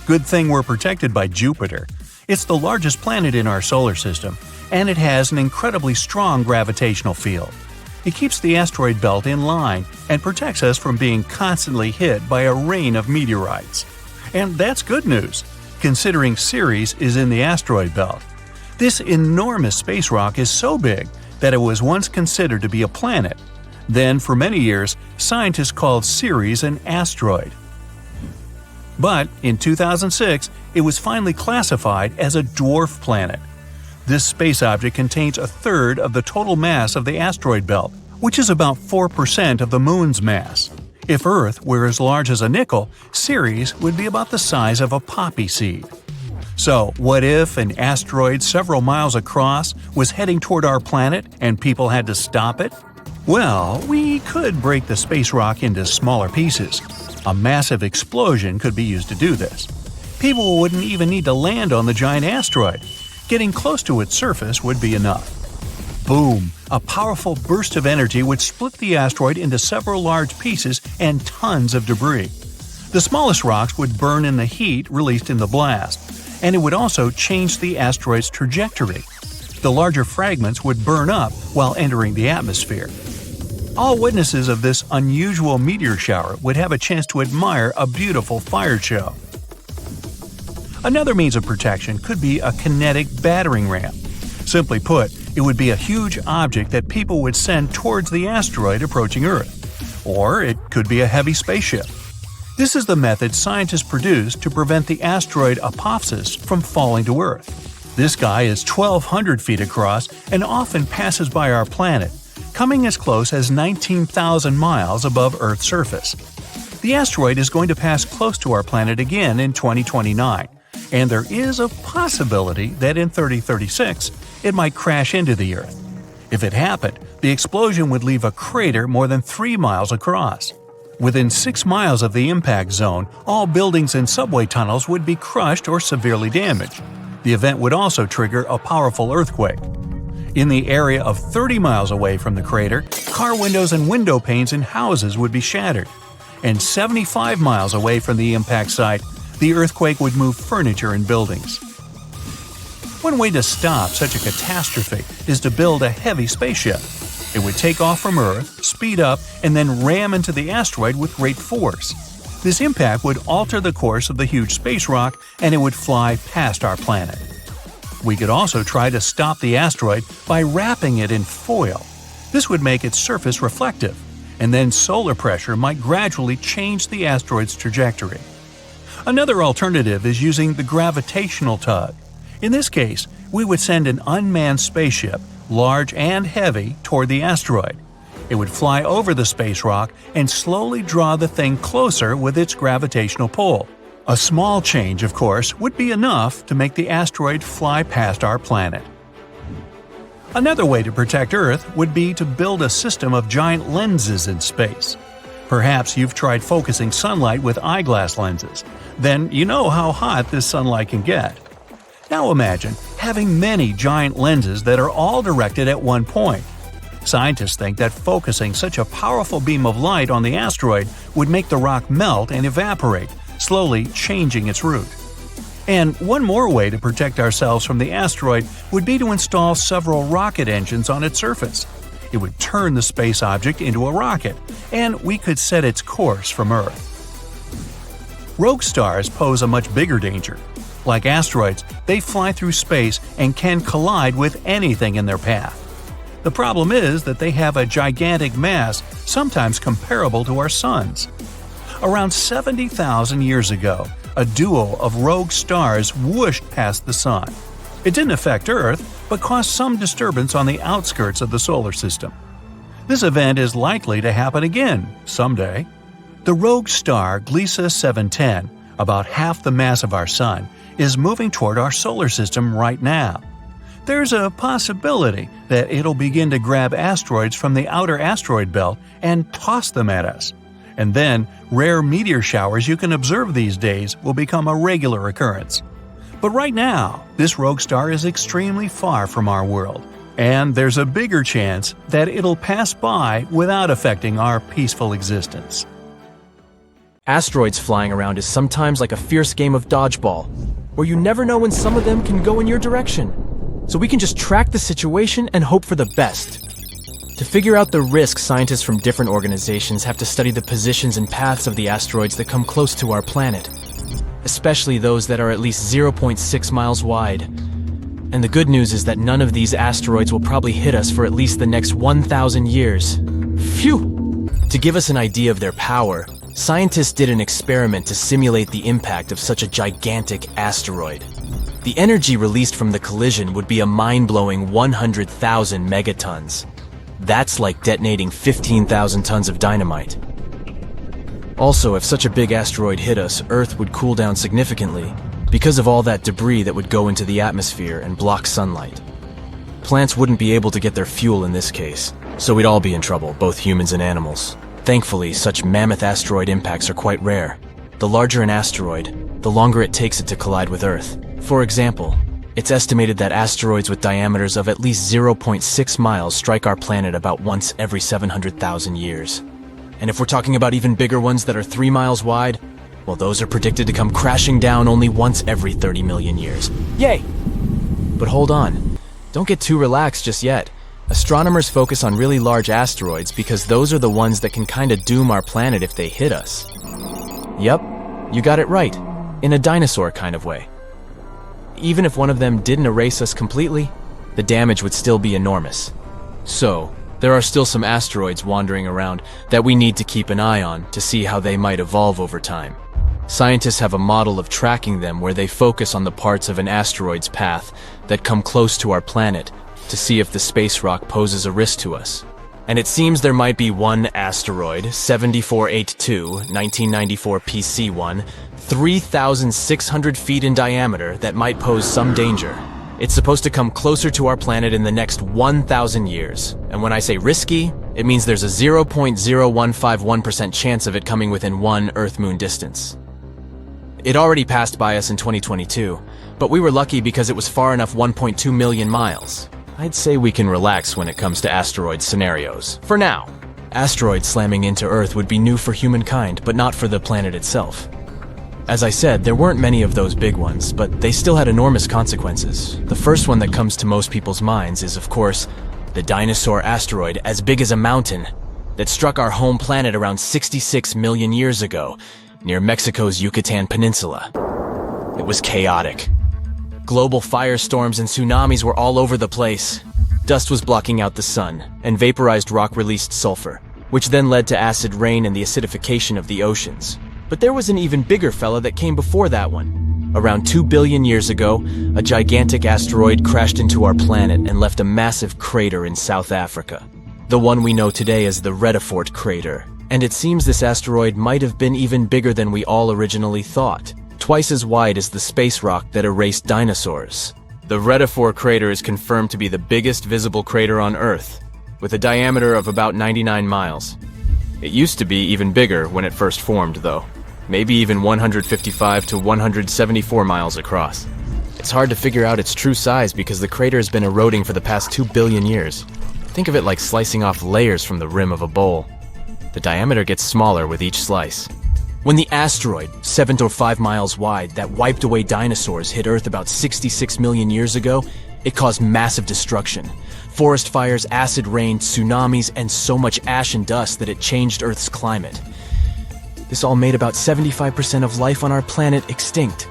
A: Good thing we're protected by Jupiter. It's the largest planet in our solar system, and it has an incredibly strong gravitational field. It keeps the asteroid belt in line and protects us from being constantly hit by a rain of meteorites. And that's good news, considering Ceres is in the asteroid belt. This enormous space rock is so big that it was once considered to be a planet. Then, for many years, scientists called Ceres an asteroid. But in 2006, it was finally classified as a dwarf planet. This space object contains a third of the total mass of the asteroid belt, which is about 4% of the Moon's mass. If Earth were as large as a nickel, Ceres would be about the size of a poppy seed. So, what if an asteroid several miles across was heading toward our planet and people had to stop it? Well, we could break the space rock into smaller pieces. A massive explosion could be used to do this. People wouldn't even need to land on the giant asteroid. Getting close to its surface would be enough. Boom! A powerful burst of energy would split the asteroid into several large pieces and tons of debris. The smallest rocks would burn in the heat released in the blast, and it would also change the asteroid's trajectory. The larger fragments would burn up while entering the atmosphere. All witnesses of this unusual meteor shower would have a chance to admire a beautiful fire show. Another means of protection could be a kinetic battering ram. Simply put, it would be a huge object that people would send towards the asteroid approaching Earth. Or it could be a heavy spaceship. This is the method scientists produced to prevent the asteroid Apophis from falling to Earth. This guy is 1,200 feet across and often passes by our planet, coming as close as 19,000 miles above Earth's surface. The asteroid is going to pass close to our planet again in 2029, and there is a possibility that in 3036 it might crash into the Earth. If it happened, the explosion would leave a crater more than 3 miles across. Within 6 miles of the impact zone, all buildings and subway tunnels would be crushed or severely damaged. The event would also trigger a powerful earthquake. In the area of 30 miles away from the crater, car windows and window panes in houses would be shattered. And 75 miles away from the impact site, the earthquake would move furniture and buildings. One way to stop such a catastrophe is to build a heavy spaceship. It would take off from Earth, speed up, and then ram into the asteroid with great force. This impact would alter the course of the huge space rock, and it would fly past our planet. We could also try to stop the asteroid by wrapping it in foil. This would make its surface reflective, and then solar pressure might gradually change the asteroid's trajectory. Another alternative is using the gravitational tug. In this case, we would send an unmanned spaceship, large and heavy, toward the asteroid. It would fly over the space rock and slowly draw the thing closer with its gravitational pull. A small change, of course, would be enough to make the asteroid fly past our planet. Another way to protect Earth would be to build a system of giant lenses in space. Perhaps you've tried focusing sunlight with eyeglass lenses. Then you know how hot this sunlight can get. Now imagine having many giant lenses that are all directed at one point. Scientists think that focusing such a powerful beam of light on the asteroid would make the rock melt and evaporate, slowly changing its route. And one more way to protect ourselves from the asteroid would be to install several rocket engines on its surface. It would turn the space object into a rocket, and we could set its course from Earth. Rogue stars pose a much bigger danger. Like asteroids, they fly through space and can collide with anything in their path. The problem is that they have a gigantic mass, sometimes comparable to our Sun's. Around 70,000 years ago, a duo of rogue stars whooshed past the Sun. It didn't affect Earth, but caused some disturbance on the outskirts of the solar system. This event is likely to happen again someday. The rogue star Gliese 710, about half the mass of our Sun, is moving toward our solar system right now. There's a possibility that it'll begin to grab asteroids from the outer asteroid belt and toss them at us. And then, rare meteor showers you can observe these days will become a regular occurrence. But right now, this rogue star is extremely far from our world, and there's a bigger chance that it'll pass by without affecting our peaceful existence.
C: Asteroids flying around is sometimes like a fierce game of dodgeball, where you never know when some of them can go in your direction. So we can just track the situation and hope for the best. To figure out the risks, scientists from different organizations have to study the positions and paths of the asteroids that come close to our planet, especially those that are at least 0.6 miles wide. And the good news is that none of these asteroids will probably hit us for at least the next 1,000 years. Phew! To give us an idea of their power, scientists did an experiment to simulate the impact of such a gigantic asteroid. The energy released from the collision would be a mind-blowing 100,000 megatons. That's like detonating 15,000 tons of dynamite. Also, if such a big asteroid hit us, Earth would cool down significantly because of all that debris that would go into the atmosphere and block sunlight. Plants wouldn't be able to get their fuel in this case, so we'd all be in trouble, both humans and animals. Thankfully, such mammoth asteroid impacts are quite rare. The larger an asteroid, the longer it takes it to collide with Earth. For example, it's estimated that asteroids with diameters of at least 0.6 miles strike our planet about once every 700,000 years. And if we're talking about even bigger ones that are 3 miles wide, well, those are predicted to come crashing down only once every 30 million years. Yay! But hold on. Don't get too relaxed just yet. Astronomers focus on really large asteroids because those are the ones that can kinda doom our planet if they hit us. Yep, you got it right. In a dinosaur kind of way. Even if one of them didn't erase us completely, the damage would still be enormous. So, There are still some asteroids wandering around that we need to keep an eye on to see how they might evolve over time. Scientists have a model of tracking them where they focus on the parts of an asteroid's path that come close to our planet to see if the space rock poses a risk to us. And it seems there might be one asteroid, 7482, 1994 PC1, 3,600 feet in diameter that might pose some danger. It's supposed to come closer to our planet in the next 1,000 years. And when I say risky, it means there's a 0.0151% chance of it coming within one Earth-Moon distance. It already passed by us in 2022, but we were lucky because it was far enough 1.2 million miles. I'd say we can relax when it comes to asteroid scenarios. For now. Asteroids slamming into Earth would be new for humankind, but not for the planet itself. As I said, there weren't many of those big ones, but they still had enormous consequences. The first one that comes to most people's minds is, of course, the Dinosaur asteroid as big as a mountain that struck our home planet around 66 million years ago, near Mexico's Yucatan Peninsula. It was chaotic. Global firestorms and tsunamis were all over the place. Dust was blocking out the sun, and vaporized rock released sulfur, which then led to acid rain and the acidification of the oceans. But there was an even bigger fella that came before that one. Around 2 billion years ago, a gigantic asteroid crashed into our planet and left a massive crater in South Africa. The one we know today as the Reeper Crater. And it seems this asteroid might have been even bigger than we all originally thought. Twice as wide as the space rock that erased dinosaurs. The Reeper Crater is confirmed to be the biggest visible crater on Earth, with a diameter of about 99 miles. It used to be even bigger when it first formed, though. Maybe even 155 to 174 miles across. It's hard to figure out its true size because the crater has been eroding for the past 2 billion years. Think of it like slicing off layers from the rim of a bowl. The diameter gets smaller with each slice. When the asteroid, 7 to 5 miles wide, that wiped away dinosaurs hit Earth about 66 million years ago, it caused massive destruction. Forest fires, acid rain, tsunamis, and so much ash and dust that it changed Earth's climate. This all made about 75% of life on our planet extinct.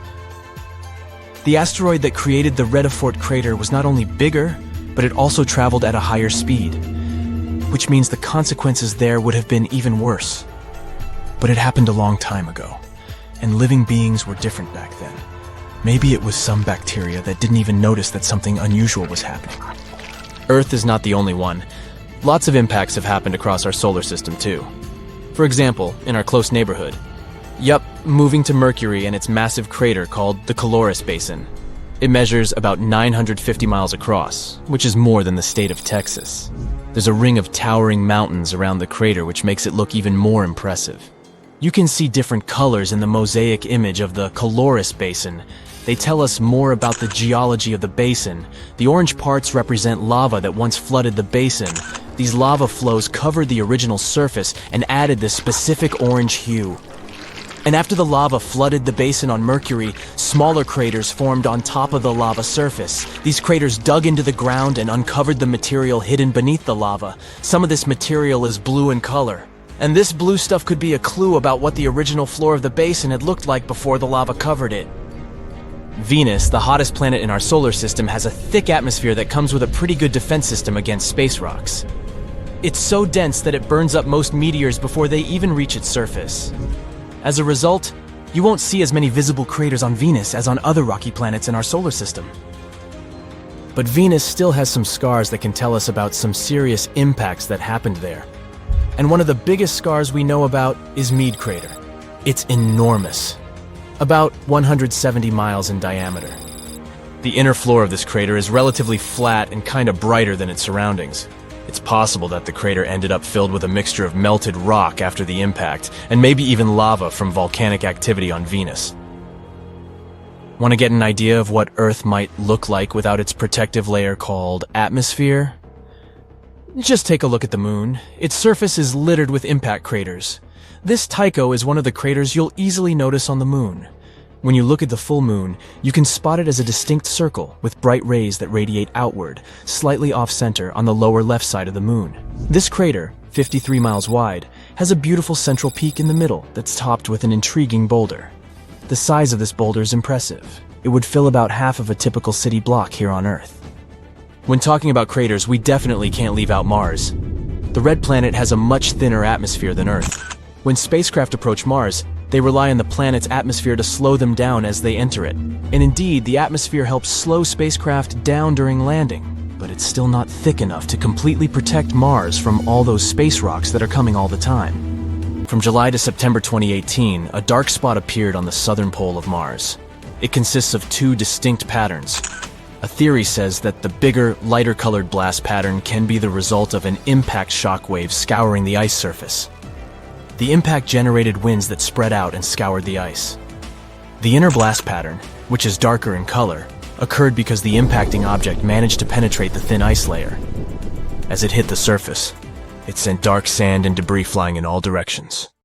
C: The asteroid that created the Reeper Crater was not only bigger, but it also traveled at a higher speed, which means the consequences there would have been even worse. But it happened a long time ago, and living beings were different back then. Maybe it was some bacteria that didn't even notice that something unusual was happening. Earth is not the only one. Lots of impacts have happened across our solar system too. For example, in our close neighborhood. Yup, moving to Mercury and its massive crater called the Chelyabinsk Basin. It measures about 950 miles across, which is more than the state of Texas. There's a ring of towering mountains around the crater which makes it look even more impressive. You can see different colors in the mosaic image of the Chelyabinsk Basin. They tell us more about the geology of the basin. The orange parts represent lava that once flooded the basin. These lava flows covered the original surface and added this specific orange hue. And after the lava flooded the basin on Mercury, smaller craters formed on top of the lava surface. These craters dug into the ground and uncovered the material hidden beneath the lava. Some of this material is blue in color. And this blue stuff could be a clue about what the original floor of the basin had looked like before the lava covered it. Venus, the hottest planet in our solar system, has a thick atmosphere that comes with a pretty good defense system against space rocks. It's so dense that it burns up most meteors before they even reach its surface. As a result, you won't see as many visible craters on Venus as on other rocky planets in our solar system. But Venus still has some scars that can tell us about some serious impacts that happened there. And one of the biggest scars we know about is Meteor Crater. It's enormous, about 170 miles in diameter. The inner floor of this crater is relatively flat and kind of brighter than its surroundings. It's possible that the crater ended up filled with a mixture of melted rock after the impact, and maybe even lava from volcanic activity on Venus. Want to get an idea of what Earth might look like without its protective layer called atmosphere? Just take a look at the moon. Its surface is littered with impact craters. This Tycho is one of the craters you'll easily notice on the moon. When you look at the full moon, you can spot it as a distinct circle with bright rays that radiate outward, slightly off-center on the lower left side of the moon. This crater, 53 miles wide, has a beautiful central peak in the middle that's topped with an intriguing boulder. The size of this boulder is impressive. It would fill about half of a typical city block here on Earth. When talking about craters, we definitely can't leave out Mars. The red planet has a much thinner atmosphere than Earth. When spacecraft approach Mars, they rely on the planet's atmosphere to slow them down as they enter it. And indeed, the atmosphere helps slow spacecraft down during landing, but it's still not thick enough to completely protect Mars from all those space rocks that are coming all the time. From July to September 2018, a dark spot appeared on the southern pole of Mars. It consists of two distinct patterns. A theory says that the bigger, lighter-colored blast pattern can be the result of an impact shockwave scouring the ice surface. The impact generated winds that spread out and scoured the ice. The inner blast pattern, which is darker in color, occurred because the impacting object managed to penetrate the thin ice layer. As it hit the surface, it sent dark sand and debris flying in all directions.